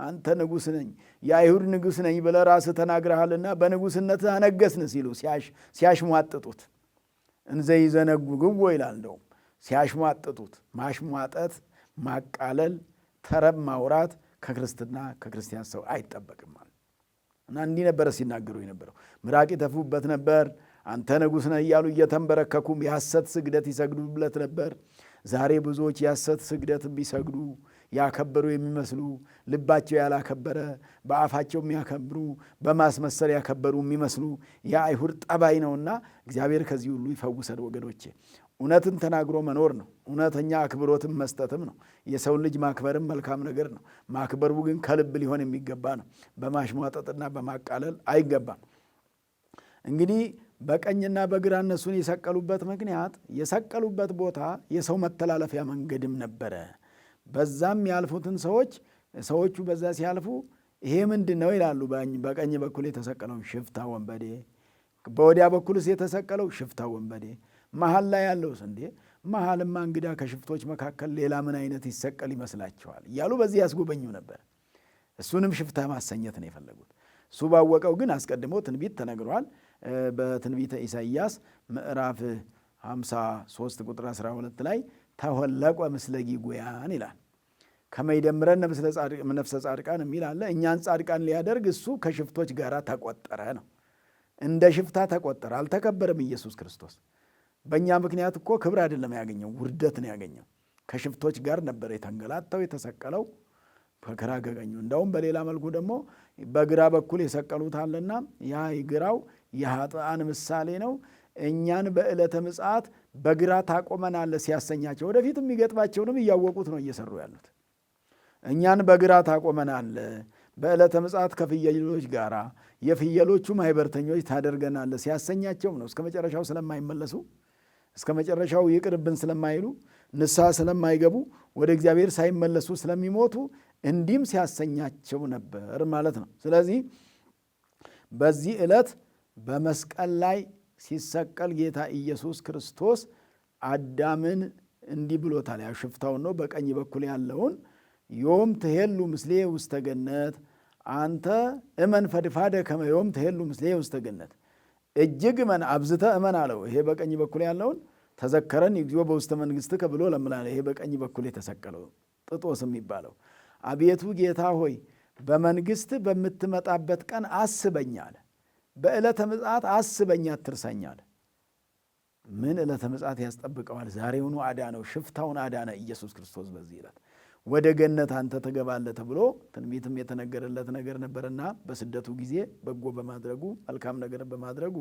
አንተ ንጉሥ ነኝ የአይሁድ ንጉሥ ነኝ ብለህ ራስህ ተናግረሃልና በንጉሥነትህ አነገስን ሲሉ ሲያሽሟጥጡት እንዘ ይዘነጉግዎ ይላል። እንደውም ሲያሽሟጥጡት፣ ማሽሟጠት፣ ማቃለል፣ ተረብ ማውራት ከክርስቲያን ሰው አይጠበቅም ማለት እና እንዲህ ነበረ ሲናገሩ የነበረው። ምራቅ ይተፉበት ነበር። አንተ ንጉሥ ነህ እያሉ እየተንበረከኩም የሐሰት ስግደት ይሰግዱለት ነበር። ዛሬ ብዙዎች የሐሰት ስግደት ቢሰግዱ ያከበሩ የሚመስሉ ልባቸው ያላከበረ በአፋቸው የሚያከብሩ በማስመሰል ያከበሩ የሚመስሉ የአይሁድ ጠባይ ነውና እግዚአብሔር ከዚህ ሁሉ ይፈውሰን ወገኖቼ። እውነትን ተናግሮ መኖር ነው። እውነተኛ አክብሮትን መስጠትም ነው። የሰውን ልጅ ማክበርም መልካም ነገር ነው። ማክበሩ ግን ከልብ ሊሆን የሚገባ ነው። በማሽሟጠጥና በማቃለል አይገባም። እንግዲህ በቀኝና በግራ እነሱን የሰቀሉበት ምክንያት የሰቀሉበት ቦታ የሰው መተላለፊያ መንገድም ነበረ። በዛም ያልፉትን ሰዎቹ በዛ ሲያልፉ ይሄ ምንድን ነው ይላሉ። በቀኝ በኩል የተሰቀለው ሽፍታ ወንበዴ፣ በወዲያ በኩልስ የተሰቀለው ሽፍታ ወንበዴ፣ መሀል ላይ ያለውስ እንዴ? መሀልማ እንግዳ ከሽፍቶች መካከል ሌላ ምን አይነት ይሰቀል ይመስላችኋል እያሉ በዚህ ያስጎበኙ ነበር። እሱንም ሽፍታ ማሰኘት ነው የፈለጉት። እሱ ባወቀው ግን አስቀድሞ ትንቢት ተነግሯል። በትንቢተ ኢሳይያስ ምዕራፍ 53 ቁጥር 12 ላይ ተወለቆ ምስለ ጊጉያን ይላል። ከመይደምረን ነፍሰ ጻድቃን የሚል አለ። እኛን ጻድቃን ሊያደርግ እሱ ከሽፍቶች ጋር ተቆጠረ ነው። እንደ ሽፍታ ተቆጠረ። አልተከበረም ኢየሱስ ክርስቶስ። በእኛ ምክንያት እኮ ክብር አይደለም ያገኘው፣ ውርደት ነው ያገኘው። ከሽፍቶች ጋር ነበር የተንገላታው የተሰቀለው ከግራ ከቀኙ። እንዳውም በሌላ መልኩ ደግሞ በግራ በኩል የሰቀሉት አለና ያ ግራው የኃጥአን ምሳሌ ነው። እኛን በዕለተ ምጽአት በግራ ታቆመናለህ ሲያሰኛቸው፣ ወደፊት የሚገጥማቸውንም እያወቁት ነው እየሰሩ ያሉት። እኛን በግራ ታቆመናለህ በዕለተ ምጽአት ከፍየሎች ጋር የፍየሎቹ ማኅበርተኞች ታደርገናለህ ሲያሰኛቸው ነው። እስከ መጨረሻው ስለማይመለሱ፣ እስከ መጨረሻው ይቅርብን ስለማይሉ፣ ንስሐ ስለማይገቡ፣ ወደ እግዚአብሔር ሳይመለሱ ስለሚሞቱ እንዲህም ሲያሰኛቸው ነበር ማለት ነው። ስለዚህ በዚህ ዕለት በመስቀል ላይ ሲሰቀል ጌታ ኢየሱስ ክርስቶስ አዳምን እንዲህ ብሎታል። ያው ሽፍታውን ነው። በቀኝ በኩል ያለውን ዮም ትሄሉ ምስሌ ውስተ ገነት፣ አንተ እመን ፈድፋደ ከመ ዮም ትሄሉ ምስሌ ውስተ ገነት፣ እጅግ እመን አብዝተ እመን አለው። ይሄ በቀኝ በኩል ያለውን ተዘከረን እግዚኦ በውስተ መንግሥትከ ብሎ ለምላለ። ይሄ በቀኝ በኩል የተሰቀለው ጥጦስ የሚባለው አቤቱ ጌታ ሆይ በመንግሥት በምትመጣበት ቀን አስበኝ አለ። በዕለተ ምጽአት አስበኝ አትርሳኝ አለ። ምን ዕለተ ምጽአት ያስጠብቀዋል? ዛሬውኑ አዳነው፣ ሽፍታውን አዳነ ኢየሱስ ክርስቶስ። በዚህ ዕለት ወደ ገነት አንተ ትገባለህ ተብሎ ትንቢትም የተነገረለት ነገር ነበርና በስደቱ ጊዜ በጎ በማድረጉ መልካም ነገር በማድረጉ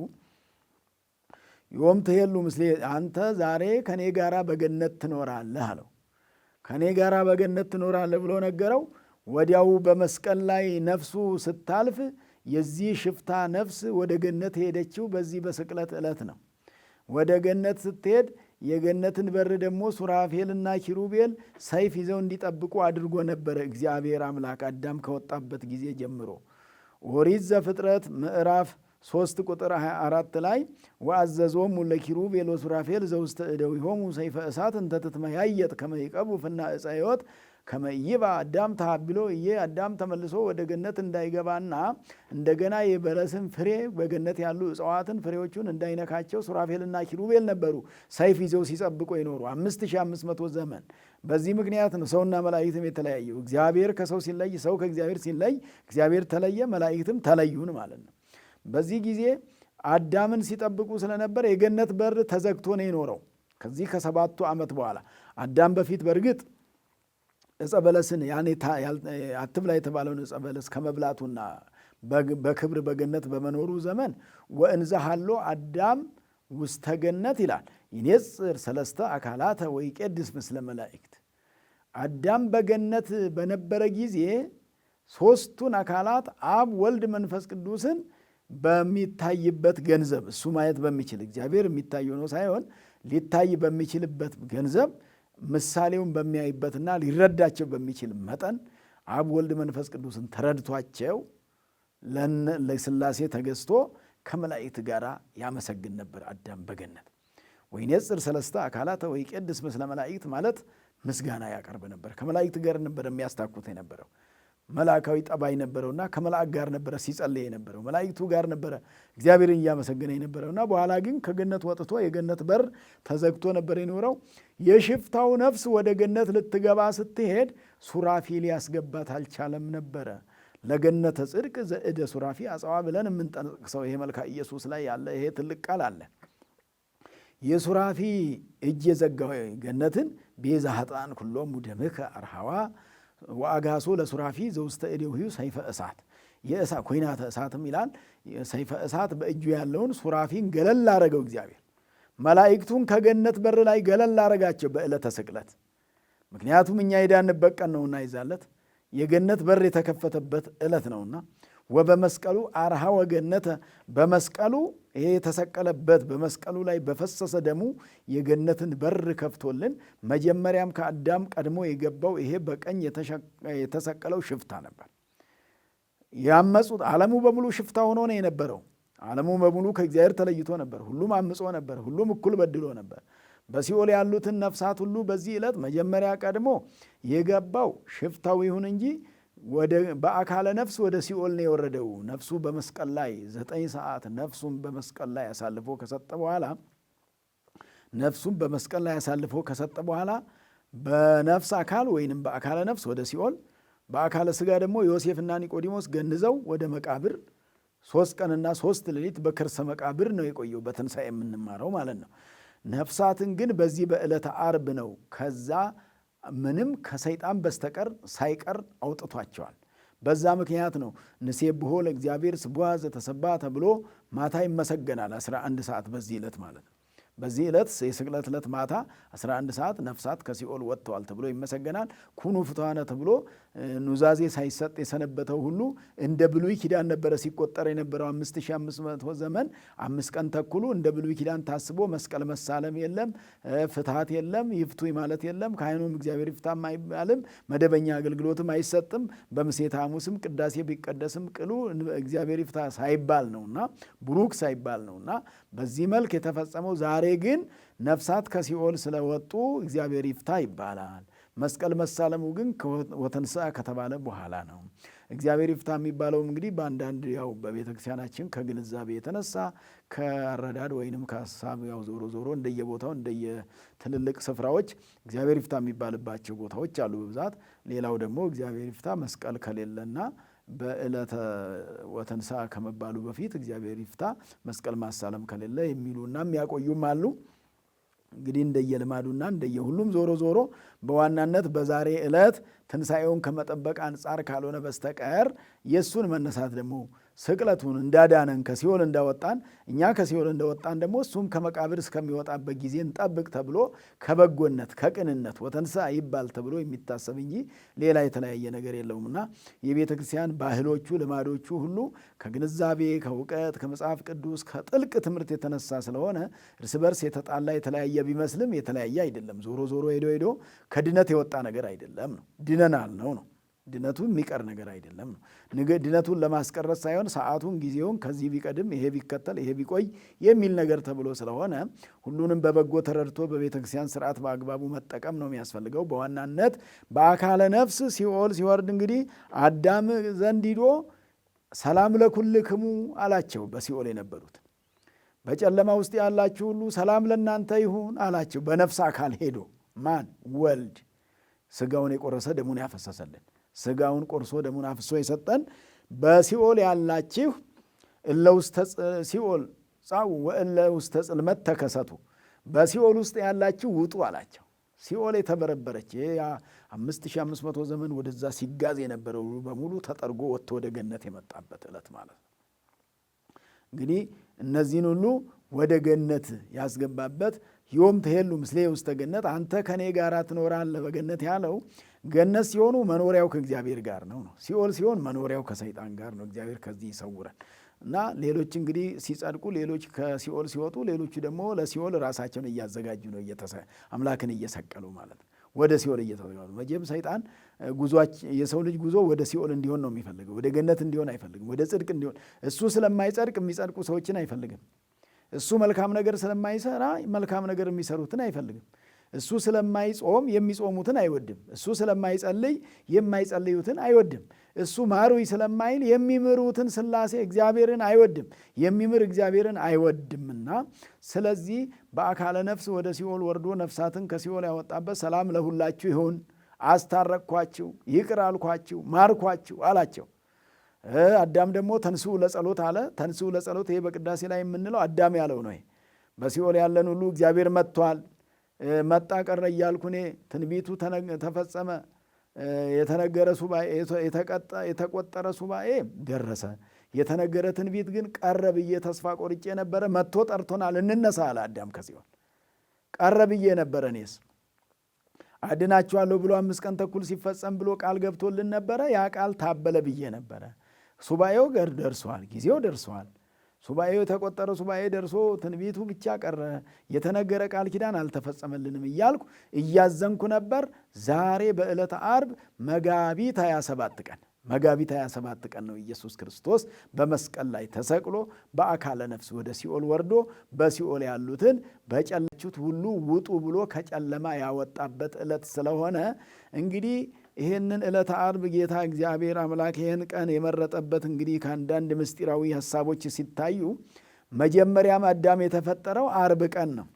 ዮም ትሄሉ ምስሌ፣ አንተ ዛሬ ከኔ ጋራ በገነት ትኖራለህ አለው። ከኔ ጋራ በገነት ትኖራለህ ብሎ ነገረው። ወዲያው በመስቀል ላይ ነፍሱ ስታልፍ የዚህ ሽፍታ ነፍስ ወደ ገነት ሄደችው በዚህ በስቅለት ዕለት ነው። ወደ ገነት ስትሄድ የገነትን በር ደግሞ ሱራፌልና ኪሩቤል ሰይፍ ይዘው እንዲጠብቁ አድርጎ ነበረ እግዚአብሔር አምላክ አዳም ከወጣበት ጊዜ ጀምሮ። ኦሪት ዘፍጥረት ምዕራፍ 3 ቁጥር 24 ላይ ወአዘዞሙ ለኪሩቤል ወሱራፌል ዘውስተ እደዊሆሙ ሰይፈ እሳት እንተ ትትመያየጥ ከመ ይቀቡ ፍና ዕፀ ሕይወት ከመ ይባ አዳም ተሃብሎ አዳም ተመልሶ ወደ ገነት እንዳይገባና እንደገና የበለስን ፍሬ በገነት ያሉ እጽዋትን ፍሬዎቹን እንዳይነካቸው ሱራፌልና ኪሩቤል ነበሩ ሰይፍ ይዘው ሲጠብቁ የኖሩ 5500 ዘመን። በዚህ ምክንያት ነው ሰውና መላእክትም የተለያየው። እግዚአብሔር ከሰው ሲለይ፣ ሰው ከእግዚአብሔር ሲለይ፣ እግዚአብሔር ተለየ፣ መላእክትም ተለዩን ማለት ነው። በዚህ ጊዜ አዳምን ሲጠብቁ ስለነበር የገነት በር ተዘግቶ ነው የኖረው። ከዚህ ከ7 ዓመት በኋላ አዳም በፊት በእርግጥ ዕፀ በለስን ያኔ አትብላ የተባለውን ዕፀ በለስ ከመብላቱና በክብር በገነት በመኖሩ ዘመን ወእንዘ ሀሎ አዳም ውስተ ገነት ይላል ይኔጽር 3 አካላተ ወይቄድስ ምስለ መላእክት። አዳም በገነት በነበረ ጊዜ 3ቱን አካላት አብ፣ ወልድ፣ መንፈስ ቅዱስን በሚታይበት ገንዘብ እሱ ማየት በሚችል እግዚአብሔር የሚታይ ሆኖ ሳይሆን ሊታይ በሚችልበት ገንዘብ ምሳሌውን በሚያይበትና ሊረዳቸው በሚችል መጠን አብ፣ ወልድ፣ መንፈስ ቅዱስን ተረድቷቸው ለሥላሴ ተገዝቶ ከመላእክት ጋር ያመሰግን ነበር አዳም በገነት። ወይኔጽር 3 አካላተ ወይቄድስ ምስለ መላእክት ማለት ምስጋና ያቀርብ ነበር። ከመላእክት ጋር ነበር የሚያስታኩት የነበረው። መላእካዊ ጠባይ ነበረውና ከመላእክ ጋር ነበረ ሲጸልይ የነበረው። መላእክቱ ጋር ነበረ እግዚአብሔርን እያመሰገነ የነበረውና በኋላ ግን ከገነት ወጥቶ የገነት በር ተዘግቶ ነበር የኖረው። የሽፍታው ነፍስ ወደ ገነት ልትገባ ስትሄድ ሱራፊ ሊያስገባት አልቻለም ነበረ። ለገነተ ጽድቅ ዘእደ ሱራፊ አጽዋ ብለን የምንጠቅሰው ይሄ መልካ ኢየሱስ ላይ ያለ ይሄ ትልቅ ቃል አለ። የሱራፊ እጅ የዘጋው ገነትን ቤዛ ኃጥአን ኩሎሙ ደምከ አርሃዋ ወአጋሶ ለሱራፊ ዘውስተ እዴሁ ሰይፈ እሳት የእሳት ኮይናተ እሳትም ይላል። ሰይፈ እሳት በእጁ ያለውን ሱራፊን ገለል አረገው እግዚአብሔር። መላእክቱን ከገነት በር ላይ ገለል አረጋቸው በዕለተ ስቅለት። ምክንያቱም እኛ የዳንበት ቀን ነውና ይዛለት የገነት በር የተከፈተበት ዕለት ነውና ወበመስቀሉ አርሃ ወገነተ በመስቀሉ ይሄ የተሰቀለበት በመስቀሉ ላይ በፈሰሰ ደሙ የገነትን በር ከፍቶልን። መጀመሪያም ከአዳም ቀድሞ የገባው ይሄ በቀኝ የተሰቀለው ሽፍታ ነበር። ያመፁት ዓለሙ በሙሉ ሽፍታ ሆኖ ነው የነበረው። ዓለሙ በሙሉ ከእግዚአብሔር ተለይቶ ነበር። ሁሉም አምጾ ነበር። ሁሉም እኩል በድሎ ነበር። በሲኦል ያሉትን ነፍሳት ሁሉ በዚህ ዕለት መጀመሪያ ቀድሞ የገባው ሽፍታው ይሁን እንጂ በአካለ ነፍስ ወደ ሲኦል ነው የወረደው። ነፍሱ በመስቀል ላይ 9 ሰዓት ነፍሱን በመስቀል ላይ አሳልፎ ከሰጠ በኋላ ነፍሱን በመስቀል ላይ አሳልፎ ከሰጠ በኋላ በነፍስ አካል ወይንም በአካለ ነፍስ ወደ ሲኦል፣ በአካለ ሥጋ ደግሞ ዮሴፍና ኒቆዲሞስ ገንዘው ወደ መቃብር 3 ቀንና 3 ሌሊት በከርሰ መቃብር ነው የቆየው። በትንሣኤ የምንማረው ማለት ነው። ነፍሳትን ግን በዚህ በዕለተ ዓርብ ነው ከዛ ምንም ከሰይጣን በስተቀር ሳይቀር አውጥቷቸዋል። በዛ ምክንያት ነው ንሴብሖ ለእግዚአብሔር ስቡሐ ዘተሰብሐ ተብሎ ማታ ይመሰገናል 11 ሰዓት በዚህ ዕለት ማለት ነው። በዚህ ዕለት የስቅለት ዕለት ማታ 11 ሰዓት ነፍሳት ከሲኦል ወጥተዋል ተብሎ ይመሰገናል። ኩኑ ፍትሐነ ተብሎ ኑዛዜ ሳይሰጥ የሰነበተው ሁሉ እንደ ብሉይ ኪዳን ነበረ ሲቆጠር የነበረው 5500 ዘመን 5 ቀን ተኩሉ እንደ ብሉይ ኪዳን ታስቦ መስቀል መሳለም የለም፣ ፍትሐት የለም፣ ይፍቱኝ ማለት የለም፣ ካህኑም እግዚአብሔር ይፍታም አይባልም፣ መደበኛ አገልግሎትም አይሰጥም፣ በምሴተ ሐሙስም ቅዳሴ ቢቀደስም ቅሉ እግዚአብሔር ይፍታ ሳይባል ነውና ቡሩክ ሳይባል ነውና በዚህ መልክ የተፈጸመው ዛሬ ግን ነፍሳት ከሲኦል ስለወጡ እግዚአብሔር ይፍታ ይባላል። መስቀል መሳለሙ ግን ወተንሥአ ከተባለ በኋላ ነው። እግዚአብሔር ይፍታ የሚባለው እንግዲህ በአንዳንድ ያው በቤተ ክርስቲያናችን ከግንዛቤ የተነሳ ከአረዳድ ወይንም ከሀሳብ ያው ዞሮ ዞሮ እንደየቦታው እንደየትልልቅ ስፍራዎች እግዚአብሔር ይፍታ የሚባልባቸው ቦታዎች አሉ በብዛት። ሌላው ደግሞ እግዚአብሔር ይፍታ መስቀል ከሌለና በዕለተ ወተንሥአ ከመባሉ በፊት እግዚአብሔር ይፍታ መስቀል ማሳለም ከሌለ የሚሉና የሚያቆዩም አሉ። እንግዲህ እንደየልማዱና እንደየሁሉም ዞሮ ዞሮ በዋናነት በዛሬ ዕለት ትንሣኤውን ከመጠበቅ አንጻር ካልሆነ በስተቀር የእሱን መነሳት ደግሞ ስቅለቱን እንዳዳነን ከሲኦል እንዳወጣን እኛ ከሲኦል እንደወጣን ደግሞ እሱም ከመቃብር እስከሚወጣበት ጊዜ እንጠብቅ ተብሎ ከበጎነት ከቅንነት ወተንሥአ ይባል ተብሎ የሚታሰብ እንጂ ሌላ የተለያየ ነገር የለውምና የቤተ ክርስቲያን ባህሎቹ ልማዶቹ ሁሉ ከግንዛቤ ከእውቀት ከመጽሐፍ ቅዱስ ከጥልቅ ትምህርት የተነሳ ስለሆነ እርስ በርስ የተጣላ የተለያየ ቢመስልም የተለያየ አይደለም። ዞሮ ዞሮ ሄዶ ሄዶ ከድነት የወጣ ነገር አይደለም ነው። ድነናል ነው። ድነቱ የሚቀር ነገር አይደለም ነው። ድነቱን ለማስቀረት ሳይሆን ሰዓቱን ጊዜውን ከዚህ ቢቀድም ይሄ ቢከተል ይሄ ቢቆይ የሚል ነገር ተብሎ ስለሆነ ሁሉንም በበጎ ተረድቶ በቤተ ክርስቲያን ስርዓት በአግባቡ መጠቀም ነው የሚያስፈልገው። በዋናነት በአካለ ነፍስ ሲኦል ሲወርድ እንግዲህ አዳም ዘንድ ሂዶ ሰላም ለኩልክሙ አላቸው። በሲኦል የነበሩት በጨለማ ውስጥ ያላችሁ ሁሉ ሰላም ለእናንተ ይሁን አላቸው። በነፍስ አካል ሄዶ ማን? ወልድ ስጋውን የቆረሰ ደሙን ያፈሰሰልን ስጋውን ቆርሶ ደሙን አፍሶ የሰጠን በሲኦል ያላችሁ እለ ውስተ ሲኦል ጻኡ ወእለ ውስተ ጽልመት ተከሰቱ፣ በሲኦል ውስጥ ያላችሁ ውጡ አላቸው። ሲኦል የተበረበረች 5500 ዘመን ወደዛ ሲጋዝ የነበረው በሙሉ ተጠርጎ ወጥቶ ወደ ገነት የመጣበት ዕለት ማለት ነው። እንግዲህ እነዚህን ሁሉ ወደ ገነት ያስገባበት ዮም ትሄሉ ምስሌ ውስተ ገነት፣ አንተ ከኔ ጋር ትኖራለህ በገነት ያለው ገነት ሲሆኑ መኖሪያው ከእግዚአብሔር ጋር ነው። ሲኦል ሲሆን መኖሪያው ከሰይጣን ጋር ነው። እግዚአብሔር ከዚህ ይሰውረን እና ሌሎች እንግዲህ ሲጸድቁ፣ ሌሎች ከሲኦል ሲወጡ፣ ሌሎቹ ደግሞ ለሲኦል ራሳቸውን እያዘጋጁ ነው አምላክን እየሰቀሉ ማለት ነው። ወደ ሲኦል እየተዘጋጁ መቼም ሰይጣን የሰው ልጅ ጉዞ ወደ ሲኦል እንዲሆን ነው የሚፈልገው። ወደ ገነት እንዲሆን አይፈልግም። ወደ ጽድቅ እንዲሆን እሱ ስለማይጸድቅ የሚጸድቁ ሰዎችን አይፈልግም። እሱ መልካም ነገር ስለማይሰራ መልካም ነገር የሚሰሩትን አይፈልግም። እሱ ስለማይጾም የሚጾሙትን አይወድም። እሱ ስለማይጸልይ የማይጸልዩትን አይወድም። እሱ ማሩይ ስለማይል የሚምሩትን ሥላሴ እግዚአብሔርን አይወድም። የሚምር እግዚአብሔርን አይወድምና ስለዚህ በአካለ ነፍስ ወደ ሲኦል ወርዶ ነፍሳትን ከሲኦል ያወጣበት ሰላም ለሁላችሁ ይሁን፣ አስታረቅኳችሁ፣ ይቅር አልኳችሁ፣ ማርኳችሁ አላቸው። አዳም ደግሞ ተንሥኡ ለጸሎት አለ። ተንሥኡ ለጸሎት ይሄ በቅዳሴ ላይ የምንለው አዳም ያለው ነው። በሲኦል ያለን ሁሉ እግዚአብሔር መጥቷል፣ መጣ ቀረ እያልኩ እኔ ትንቢቱ ተፈጸመ፣ የተነገረ ሱባኤ የተቆጠረ ሱባኤ ደረሰ፣ የተነገረ ትንቢት ግን ቀረ ብዬ ተስፋ ቆርጬ ነበረ፣ መጥቶ ጠርቶናል፣ እንነሳ አለ አዳም ከሲኦል። ቀረ ብዬ ነበረ፣ እኔስ አድናችኋለሁ ብሎ 5 ቀን ተኩል ሲፈጸም ብሎ ቃል ገብቶልን ነበረ። ያ ቃል ታበለ ብዬ ነበረ። ሱባኤው ገር ደርሷል፣ ጊዜው ደርሷል። ሱባኤው የተቆጠረ ሱባኤ ደርሶ ትንቢቱ ብቻ ቀረ፣ የተነገረ ቃል ኪዳን አልተፈጸመልንም እያልኩ እያዘንኩ ነበር። ዛሬ በዕለተ ዓርብ መጋቢት 27 ቀን ነው ኢየሱስ ክርስቶስ በመስቀል ላይ ተሰቅሎ በአካለ ነፍስ ወደ ሲኦል ወርዶ በሲኦል ያሉትን በጨለማችሁት ሁሉ ውጡ ብሎ ከጨለማ ያወጣበት ዕለት ስለሆነ እንግዲህ ይህንን ዕለተ ዓርብ ጌታ እግዚአብሔር አምላክ ይህን ቀን የመረጠበት እንግዲህ ከአንዳንድ ምስጢራዊ ሐሳቦች ሲታዩ መጀመሪያም አዳም የተፈጠረው ዓርብ ቀን ነው።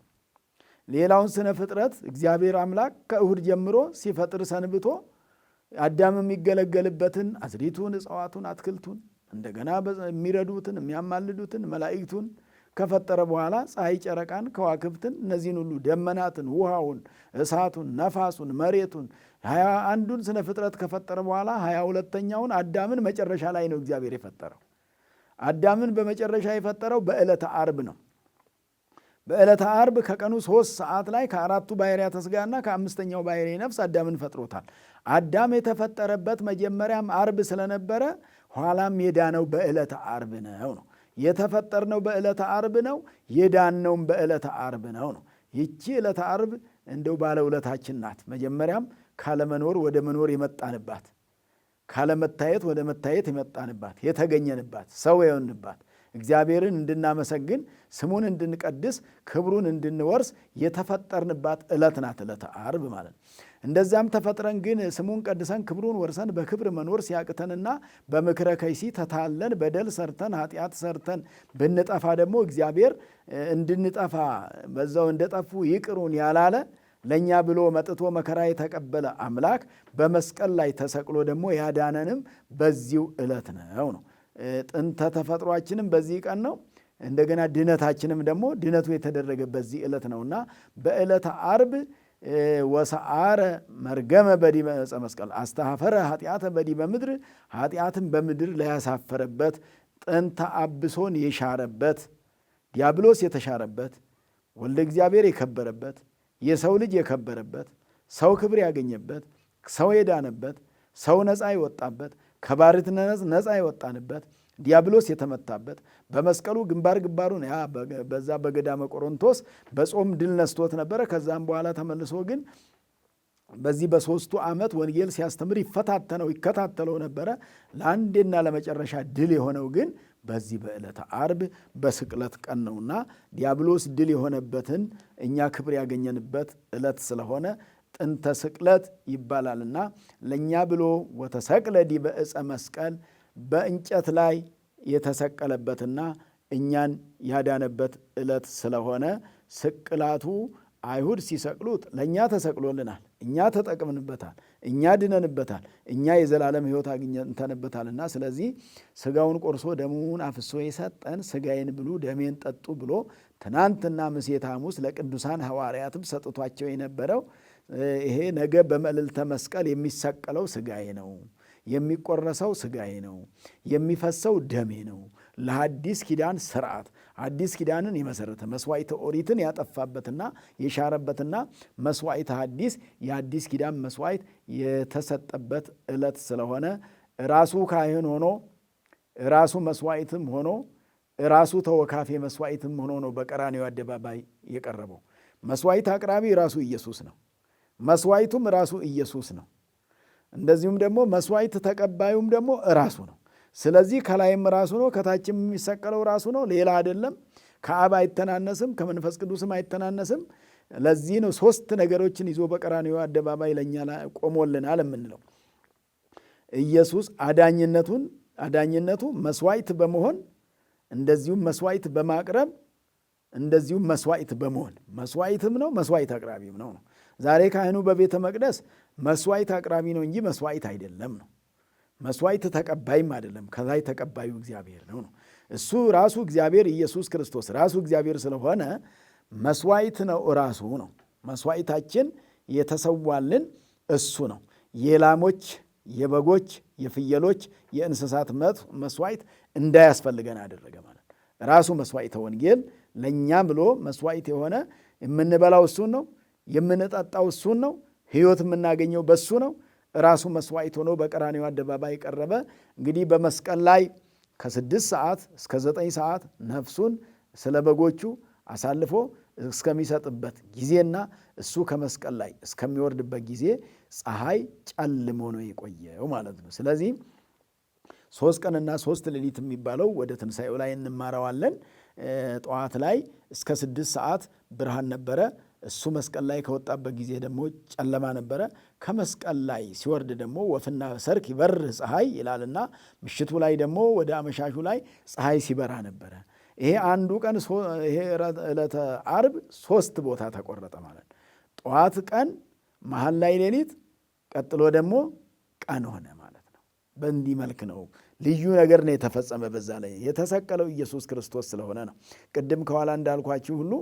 ሌላውን ስነ ፍጥረት እግዚአብሔር አምላክ ከእሁድ ጀምሮ ሲፈጥር ሰንብቶ አዳም የሚገለገልበትን አዝሪቱን፣ እጽዋቱን፣ አትክልቱን እንደገና የሚረዱትን የሚያማልዱትን መላእክቱን ከፈጠረ በኋላ ፀሐይ፣ ጨረቃን፣ ከዋክብትን እነዚህን ሁሉ ደመናትን፣ ውሃውን፣ እሳቱን፣ ነፋሱን፣ መሬቱን 21ዱን ስነ ፍጥረት ከፈጠረ በኋላ 22ኛውን አዳምን መጨረሻ ላይ ነው እግዚአብሔር የፈጠረው። አዳምን በመጨረሻ የፈጠረው በዕለተ ዓርብ ነው። በዕለተ ዓርብ ከቀኑ 3 ሰዓት ላይ ከአራቱ ባሕርያተ ሥጋና ከአምስተኛው ባሕርየ ነፍስ አዳምን ፈጥሮታል። አዳም የተፈጠረበት መጀመሪያም ዓርብ ስለነበረ ኋላም የዳነው በዕለተ ዓርብ ነው። የተፈጠርነው በዕለተ ዓርብ ነው፣ የዳነውም በዕለተ ዓርብ ነው። ይቺ ዕለተ ዓርብ እንደው ባለውለታችን ናት። መጀመሪያም ካለመኖር ወደ መኖር የመጣንባት፣ ካለመታየት ወደ መታየት የመጣንባት፣ የተገኘንባት፣ ሰው የሆንባት፣ እግዚአብሔርን እንድናመሰግን ስሙን እንድንቀድስ ክብሩን እንድንወርስ የተፈጠርንባት ዕለት ናት ዕለተ ዓርብ ማለት ነው። እንደዚያም ተፈጥረን ግን ስሙን ቀድሰን ክብሩን ወርሰን በክብር መኖር ሲያቅተንና በምክረ ከይሲ ተታለን በደል ሰርተን ኃጢአት ሰርተን ብንጠፋ ደግሞ እግዚአብሔር እንድንጠፋ በዛው እንደጠፉ ይቅሩን ያላለ ለእኛ ብሎ መጥቶ መከራ የተቀበለ አምላክ በመስቀል ላይ ተሰቅሎ ደግሞ ያዳነንም በዚሁ ዕለት ነው። ጥንተ ተፈጥሯችንም በዚህ ቀን ነው። እንደገና ድነታችንም ደግሞ ድነቱ የተደረገ በዚህ ዕለት ነውና በዕለተ ዓርብ ወሰዓረ መርገመ በዲበ ዕፀ መስቀል አስተሐፈረ ኃጢአተ በዲበ ምድር ኃጢአትን በምድር ላያሳፈረበት ጥንተ አብሶን የሻረበት ዲያብሎስ የተሻረበት ወልደ እግዚአብሔር የከበረበት የሰው ልጅ የከበረበት ሰው ክብር ያገኘበት ሰው የዳነበት ሰው ነፃ የወጣበት ከባርነት ነፃ የወጣንበት ዲያብሎስ የተመታበት በመስቀሉ ግንባር ግንባሩን በዛ በገዳመ ቆሮንቶስ በጾም ድል ነስቶት ነበረ። ከዛም በኋላ ተመልሶ ግን በዚህ በ3ቱ ዓመት ወንጌል ሲያስተምር ይከታተለው ነበረ። ለአንዴና ለመጨረሻ ድል የሆነው ግን በዚህ በዕለተ ዓርብ በስቅለት ቀን ነውና ዲያብሎስ ድል የሆነበትን እኛ ክብር ያገኘንበት ዕለት ስለሆነ ጥንተ ስቅለት ይባላልና ለእኛ ብሎ ወተሰቅለ ዲበ ዕፀ መስቀል በእንጨት ላይ የተሰቀለበትና እኛን ያዳነበት ዕለት ስለሆነ ስቅላቱ አይሁድ ሲሰቅሉት ለእኛ ተሰቅሎልናል፣ እኛ ተጠቅምንበታል፣ እኛ ድነንበታል፣ እኛ የዘላለም ሕይወት አግኝተንበታልና ስለዚህ ሥጋውን ቆርሶ ደሙን አፍሶ የሰጠን ሥጋዬን ብሉ ደሜን ጠጡ ብሎ ትናንትና ምሴተ ሐሙስ ለቅዱሳን ሐዋርያትም ሰጥቷቸው የነበረው ይሄ ነገ በመልዕልተ መስቀል የሚሰቀለው ሥጋዬ ነው፣ የሚቆረሰው ሥጋዬ ነው፣ የሚፈሰው ደሜ ነው፣ ለሐዲስ ኪዳን ስርዓት አዲስ ኪዳንን የመሰረተ መስዋዕተ ኦሪትን ያጠፋበትና የሻረበትና መስዋዕተ ሐዲስ የአዲስ ኪዳን መስዋዕት የተሰጠበት ዕለት ስለሆነ ራሱ ካህን ሆኖ ራሱ መስዋዕትም ሆኖ ራሱ ተወካፌ መስዋዕትም ሆኖ ነው በቀራንዮ አደባባይ የቀረበው። መስዋዕት አቅራቢ ራሱ ኢየሱስ ነው። መስዋዕቱም ራሱ ኢየሱስ ነው። እንደዚሁም ደግሞ መስዋዕት ተቀባዩም ደግሞ ራሱ ነው። ስለዚህ ከላይም ራሱ ነው፣ ከታችም የሚሰቀለው ራሱ ነው፣ ሌላ አይደለም። ከአብ አይተናነስም፣ ከመንፈስ ቅዱስም አይተናነስም። ለዚህ ነው 3 ነገሮችን ይዞ በቀራንዮ አደባባይ ለእኛ ቆሞልናል የምንለው። ኢየሱስ አዳኝነቱ መስዋዕት በመሆን እንደዚሁም መስዋዕት በማቅረብ እንደዚሁም መስዋዕት በመሆን መስዋዕትም ነው መስዋዕት አቅራቢም ነው። ዛሬ ካህኑ በቤተ መቅደስ መስዋዕት አቅራቢ ነው እንጂ መስዋዕት አይደለም ነው። መስዋዕት ተቀባይም አይደለም። ከላይ ተቀባዩ እግዚአብሔር ነው። እሱ ራሱ እግዚአብሔር ኢየሱስ ክርስቶስ ራሱ እግዚአብሔር ስለሆነ መስዋዕት ነው፣ ራሱ ነው። መስዋዕታችን የተሰዋልን እሱ ነው። የላሞች፣ የበጎች፣ የፍየሎች፣ የእንስሳት መስዋዕት እንዳያስፈልገን አደረገ ማለት ራሱ መስዋዕተ ወንጌል ለእኛ ብሎ መስዋዕት የሆነ የምንበላው እሱን ነው፣ የምንጠጣው እሱን ነው፣ ሕይወት የምናገኘው በሱ ነው። ራሱ መስዋዕት ሆኖ በቀራንዮ አደባባይ ቀረበ። እንግዲህ በመስቀል ላይ ከ6 ሰዓት እስከ 9 ሰዓት ነፍሱን ስለ በጎቹ አሳልፎ እስከሚሰጥበት ጊዜና እሱ ከመስቀል ላይ እስከሚወርድበት ጊዜ ፀሐይ ጨልሞ ነው የቆየው ማለት ነው። ስለዚህ 3 ቀንና 3 ሌሊት የሚባለው ወደ ትንሣኤው ላይ እንማረዋለን። ጠዋት ላይ እስከ 6 ሰዓት ብርሃን ነበረ። እሱ መስቀል ላይ ከወጣበት ጊዜ ደግሞ ጨለማ ነበረ። ከመስቀል ላይ ሲወርድ ደግሞ ወፍና ሰርክ ይበር ፀሐይ ይላልና ምሽቱ ላይ ደግሞ ወደ አመሻሹ ላይ ፀሐይ ሲበራ ነበረ። ይሄ አንዱ ቀን ይሄ ዕለተ ዓርብ 3 ቦታ ተቆረጠ ማለት ነው። ጠዋት ቀን፣ መሀል ላይ ሌሊት፣ ቀጥሎ ደግሞ ቀን ሆነ ማለት ነው። በእንዲህ መልክ ነው ልዩ ነገር ነው የተፈጸመ። በዛ ላይ የተሰቀለው ኢየሱስ ክርስቶስ ስለሆነ ነው። ቅድም ከኋላ እንዳልኳችሁ ሁሉ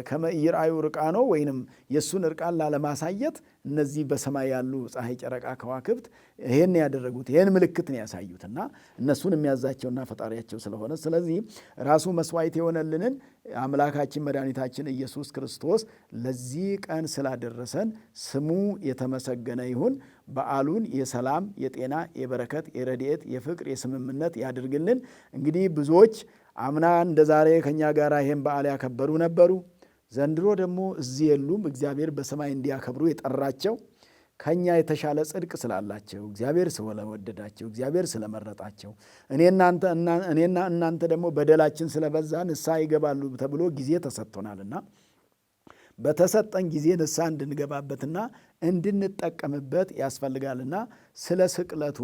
ከመይርአዩ ርቃኖ ወይንም የእሱን እርቃን ላለማሳየት እነዚህ በሰማይ ያሉ ፀሐይ፣ ጨረቃ፣ ከዋክብት ይሄን ያደረጉት ይሄን ምልክት ነው ያሳዩትና እነሱን የሚያዛቸውና ፈጣሪያቸው ስለሆነ ስለዚህ ራሱ መስዋዕት የሆነልንን አምላካችን መድኃኒታችን ኢየሱስ ክርስቶስ ለዚህ ቀን ስላደረሰን ስሙ የተመሰገነ ይሁን። በዓሉን የሰላም፣ የጤና፣ የበረከት፣ የረድኤት፣ የፍቅር፣ የስምምነት ያድርግልን። እንግዲህ ብዙዎች አምና እንደ ዛሬ ከኛ ጋር ይሄን በዓል ያከበሩ ነበሩ። ዘንድሮ ደግሞ እዚህ የሉም። እግዚአብሔር በሰማይ እንዲያከብሩ የጠራቸው ከኛ የተሻለ ጽድቅ ስላላቸው፣ እግዚአብሔር ስለወደዳቸው፣ እግዚአብሔር ስለመረጣቸው፣ እኔና እናንተ ደግሞ በደላችን ስለበዛ ንስሐ ይገባሉ ተብሎ ጊዜ ተሰጥቶናልና በተሰጠን ጊዜ ንስሐ እንድንገባበትና እንድንጠቀምበት ያስፈልጋልና ስለ ስቅለቱ፣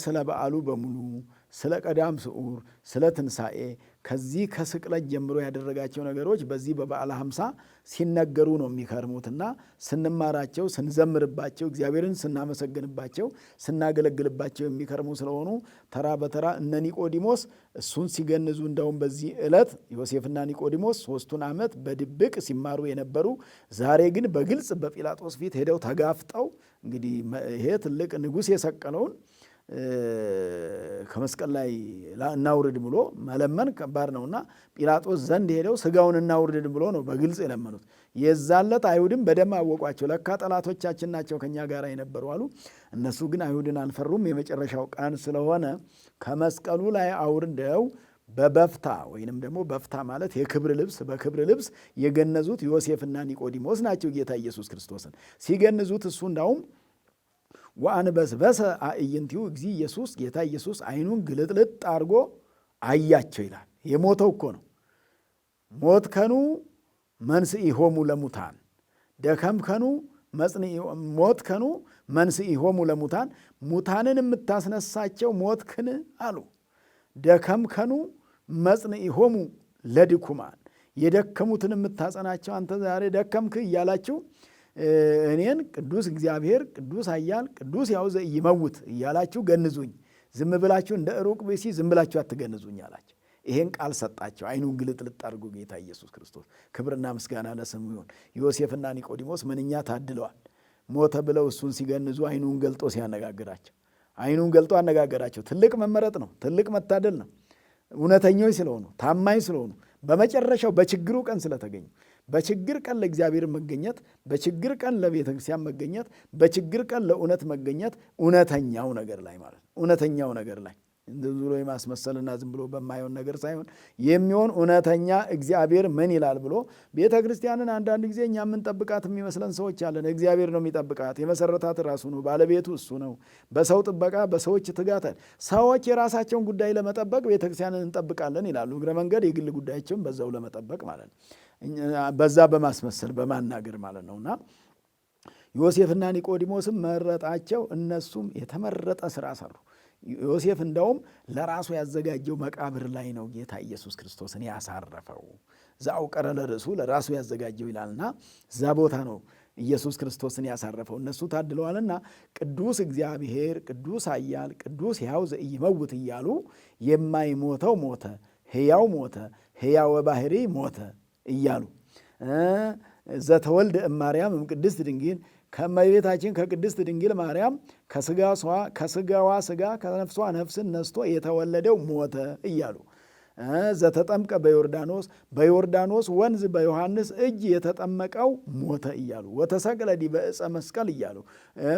ስለ በዓሉ በሙሉ፣ ስለ ቀዳም ስዑር፣ ስለ ትንሣኤ ከዚህ ከስቅለት ጀምሮ ያደረጋቸው ነገሮች በዚህ በበዓለ ሃምሳ ሲነገሩ ነው የሚከርሙትና ስንማራቸው፣ ስንዘምርባቸው፣ እግዚአብሔርን ስናመሰግንባቸው፣ ስናገለግልባቸው የሚከርሙ ስለሆኑ ተራ በተራ እነ ኒቆዲሞስ እሱን ሲገንዙ እንደውም በዚህ ዕለት ዮሴፍና ኒቆዲሞስ 3ቱን ዓመት በድብቅ ሲማሩ የነበሩ ዛሬ ግን በግልጽ በጲላጦስ ፊት ሄደው ተጋፍጠው እንግዲህ ይሄ ትልቅ ንጉሥ የሰቀለውን ከመስቀል ላይ እናውርድ ብሎ መለመን ከባድ ነውና ጲላጦስ ዘንድ ሄደው ስጋውን እናውርድ ብሎ ነው በግልጽ የለመኑት። የዛለት አይሁድም በደም አወቋቸው። ለካ ጠላቶቻችን ናቸው ከኛ ጋር የነበሩ አሉ። እነሱ ግን አይሁድን አልፈሩም። የመጨረሻው ቀን ስለሆነ ከመስቀሉ ላይ አውርደው በበፍታ ወይንም ደግሞ በፍታ ማለት የክብር ልብስ፣ በክብር ልብስ የገነዙት ዮሴፍና ኒቆዲሞስ ናቸው። ጌታ ኢየሱስ ክርስቶስን ሲገንዙት እሱ እንዳውም ወአንበስበሰ አዕይንቲሁ እግዚእ ኢየሱስ ጌታ ኢየሱስ አይኑን ግልጥልጥ አድርጎ አያቸው ይላል። የሞተው እኮ ነው። ሞትከኑ መንስኢሆሙ ለሙታን ደከምከኑ ሞትከኑ መንስኢሆሙ ለሙታን ሙታንን የምታስነሳቸው ሞትክን አሉ። ደከምከኑ መጽንኢሆሙ ለድኩማን የደከሙትን የምታጸናቸው አንተ ዛሬ ደከምክ እያላችሁ እኔን ቅዱስ እግዚአብሔር ቅዱስ ኃያል ቅዱስ ያው ዘኢይመውት እያላችሁ ገንዙኝ። ዝም ብላችሁ እንደ ሩቅ ብእሲ ዝም ብላችሁ አትገንዙኝ አላቸው። ይሄን ቃል ሰጣቸው። አይኑን ግልጥልጥ አድርጎ ጌታ ኢየሱስ ክርስቶስ ክብርና ምስጋና ለስሙ ይሁን። ዮሴፍና ኒቆዲሞስ ምንኛ ታድለዋል። ሞተ ብለው እሱን ሲገንዙ አይኑን ገልጦ ሲያነጋግራቸው፣ አይኑን ገልጦ አነጋገራቸው። ትልቅ መመረጥ ነው። ትልቅ መታደል ነው። እውነተኞች ስለሆኑ፣ ታማኝ ስለሆኑ፣ በመጨረሻው በችግሩ ቀን ስለተገኙ፣ በችግር ቀን ለእግዚአብሔር መገኘት፣ በችግር ቀን ለቤተ ክርስቲያን መገኘት፣ በችግር ቀን ለእውነት መገኘት፣ እውነተኛው ነገር ላይ ማለት ነው። እውነተኛው ነገር ላይ ዝም ብሎ የማስመሰልና ዝም ብሎ በማየውን ነገር ሳይሆን የሚሆን እውነተኛ እግዚአብሔር ምን ይላል ብሎ ቤተ ክርስቲያንን አንዳንድ ጊዜ እኛ የምንጠብቃት የሚመስለን ሰዎች አለን። እግዚአብሔር ነው የሚጠብቃት። የመሰረታት ራሱ ነው። ባለቤቱ እሱ ነው። በሰው ጥበቃ፣ በሰዎች ትጋት ሰዎች የራሳቸውን ጉዳይ ለመጠበቅ ቤተ ክርስቲያንን እንጠብቃለን ይላሉ። እግረ መንገድ የግል ጉዳያቸውን በዛው ለመጠበቅ ማለት ነው። በዛ በማስመሰል በማናገር ማለት ነውና ዮሴፍና ኒቆዲሞስም መረጣቸው። እነሱም የተመረጠ ስራ ሰሩ። ዮሴፍ እንደውም ለራሱ ያዘጋጀው መቃብር ላይ ነው ጌታ ኢየሱስ ክርስቶስን ያሳረፈው። ዘአውቀረ ለርእሱ ለራሱ ያዘጋጀው ይላልና እዛ ቦታ ነው ኢየሱስ ክርስቶስን ያሳረፈው። እነሱ ታድለዋልና ቅዱስ እግዚአብሔር ቅዱስ ኃያል ቅዱስ ሕያው ዘኢይመውት እያሉ የማይሞተው ሞተ፣ ሕያው ሞተ፣ ሕያው ባህሪ ሞተ እያሉ ዘተወልደ እማርያም እምቅድስት ድንግል ከእመቤታችን ከቅድስት ድንግል ማርያም ከስጋዋ ስጋ ከነፍሷ ነፍስን ነስቶ የተወለደው ሞተ እያሉ ዘተጠምቀ በዮርዳኖስ ወንዝ በዮሐንስ እጅ የተጠመቀው ሞተ እያሉ ወተሰቅለ ዲበ ዕፀ መስቀል እያሉ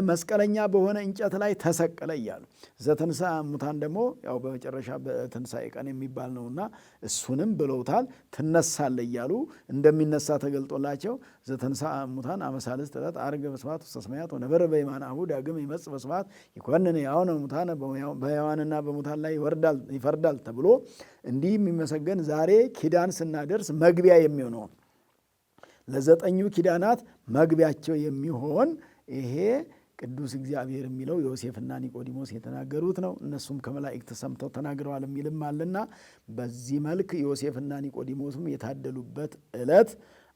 መስቀለኛ በሆነ እንጨት ላይ ተሰቀለ እያሉ ዘተንሥአ እሙታን ደግሞ ያው በመጨረሻ በትንሣኤ ቀን የሚባል ነውና እሱንም ብለውታል። ትነሳለ እያሉ እንደሚነሳ ተገልጦላቸው ዘተንሥአ እሙታን አመ ሣልስት ዕለት ዐርገ በስብሐት ውስተ ሰማያት ወነበረ በየማነ አቡሁ ዳግም ይመጽእ በስብሐት ይኰንን ሕያዋነ ወሙታነ በሕያዋንና በሙታን ላይ ይፈርዳል ተብሎ እንዲህ የሚመሰገን ዛሬ ኪዳን ስናደርስ መግቢያ የሚሆነው ለ9 ኪዳናት መግቢያቸው የሚሆን ይሄ ቅዱስ እግዚአብሔር የሚለው ዮሴፍና ኒቆዲሞስ የተናገሩት ነው። እነሱም ከመላእክት ሰምተው ተናግረዋል የሚልም አለና በዚህ መልክ ዮሴፍና ኒቆዲሞስም የታደሉበት ዕለት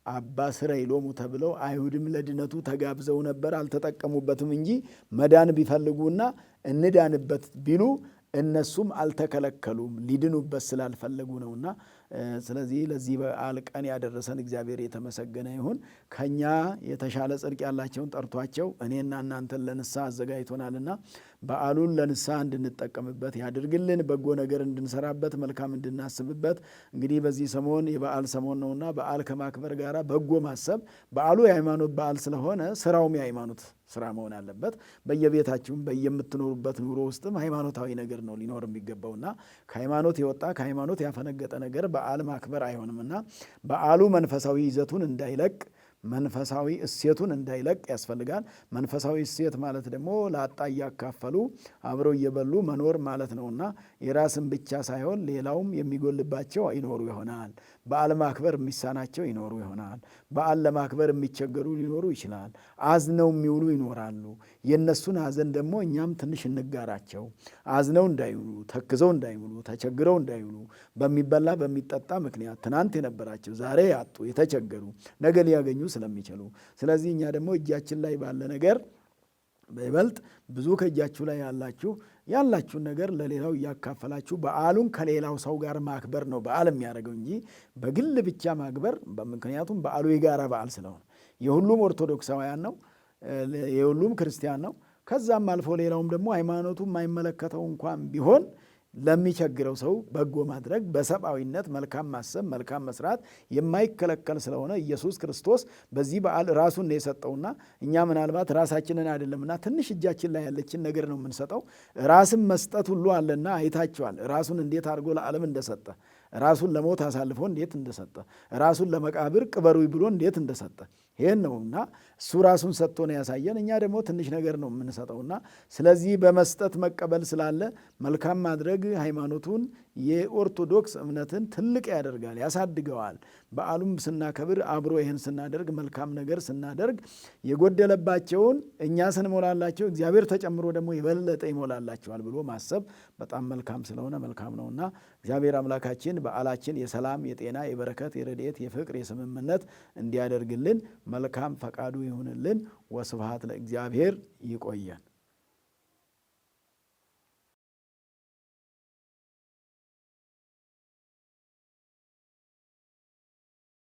አባ ስረይሎሙ ተብለው አይሁድም ለድነቱ ተጋብዘው ነበር። አልተጠቀሙበትም እንጂ መዳን ቢፈልጉና እንዳንበት ቢሉ እነሱም አልተከለከሉም፣ ሊድኑበት ስላልፈለጉ ነውና። ስለዚህ ለዚህ በዓል ቀን ያደረሰን እግዚአብሔር የተመሰገነ ይሁን። ከኛ የተሻለ ጽድቅ ያላቸውን ጠርቷቸው እኔና እናንተን ለንስሐ አዘጋጅቶናልና በዓሉን ለንስሐ እንድንጠቀምበት ያድርግልን። በጎ ነገር እንድንሰራበት፣ መልካም እንድናስብበት። እንግዲህ በዚህ ሰሞን የበዓል ሰሞን ነውና በዓል ከማክበር ጋር በጎ ማሰብ። በዓሉ የሃይማኖት በዓል ስለሆነ ስራውም የሃይማኖት ስራ መሆን አለበት። በየቤታችሁም በየምትኖሩበት ኑሮ ውስጥም ሃይማኖታዊ ነገር ነው ሊኖር የሚገባውና ከሃይማኖት የወጣ ከሃይማኖት ያፈነገጠ ነገር በዓል ማክበር አይሆንምና በዓሉ መንፈሳዊ ይዘቱን እንዳይለቅ መንፈሳዊ እሴቱን እንዳይለቅ ያስፈልጋል። መንፈሳዊ እሴት ማለት ደግሞ ላጣ እያካፈሉ አብረው እየበሉ መኖር ማለት ነውና የራስን ብቻ ሳይሆን ሌላውም የሚጎልባቸው ይኖሩ ይሆናል። በዓል ማክበር የሚሳናቸው ይኖሩ ይሆናል። በዓል ለማክበር የሚቸገሩ ሊኖሩ ይችላል። አዝነው የሚውሉ ይኖራሉ። የእነሱን ሐዘን ደግሞ እኛም ትንሽ እንጋራቸው። አዝነው እንዳይውሉ፣ ተክዘው እንዳይውሉ፣ ተቸግረው እንዳይውሉ በሚበላ በሚጠጣ ምክንያት ትናንት የነበራቸው ዛሬ ያጡ የተቸገሩ ነገ ሊያገኙ ስለሚችሉ፣ ስለዚህ እኛ ደግሞ እጃችን ላይ ባለ ነገር በይበልጥ ብዙ ከእጃችሁ ላይ ያላችሁን ነገር ለሌላው እያካፈላችሁ በዓሉን ከሌላው ሰው ጋር ማክበር ነው በዓል የሚያደርገው እንጂ በግል ብቻ ማክበር። ምክንያቱም በዓሉ የጋራ በዓል ስለሆነ የሁሉም ኦርቶዶክሳውያን ነው፣ የሁሉም ክርስቲያን ነው። ከዛም አልፎ ሌላውም ደግሞ ሃይማኖቱ የማይመለከተው እንኳን ቢሆን ለሚቸግረው ሰው በጎ ማድረግ በሰብአዊነት መልካም ማሰብ መልካም መስራት የማይከለከል ስለሆነ ኢየሱስ ክርስቶስ በዚህ በዓል ራሱን ነው የሰጠውና እኛ ምናልባት ራሳችንን አይደለምና ትንሽ እጃችን ላይ ያለችን ነገር ነው የምንሰጠው። ራስን መስጠት ሁሉ አለና አይታችኋል። ራሱን እንዴት አድርጎ ለዓለም እንደሰጠ፣ ራሱን ለሞት አሳልፎ እንዴት እንደሰጠ፣ ራሱን ለመቃብር ቅበሩኝ ብሎ እንዴት እንደሰጠ ይሄን ነውና እሱ ራሱን ሰጥቶ ነው ያሳየን። እኛ ደግሞ ትንሽ ነገር ነው የምንሰጠውና ስለዚህ በመስጠት መቀበል ስላለ መልካም ማድረግ ሃይማኖቱን የኦርቶዶክስ እምነትን ትልቅ ያደርጋል፣ ያሳድገዋል። በዓሉም ስናከብር አብሮ ይህን ስናደርግ መልካም ነገር ስናደርግ የጎደለባቸውን እኛ ስንሞላላቸው እግዚአብሔር ተጨምሮ ደግሞ የበለጠ ይሞላላቸዋል ብሎ ማሰብ በጣም መልካም ስለሆነ መልካም ነውና እግዚአብሔር አምላካችን በዓላችን የሰላም የጤና የበረከት የረድኤት የፍቅር የስምምነት እንዲያደርግልን መልካም ፈቃዱ ይሁንልን። ወስብሐት ለእግዚአብሔር። ይቆየን።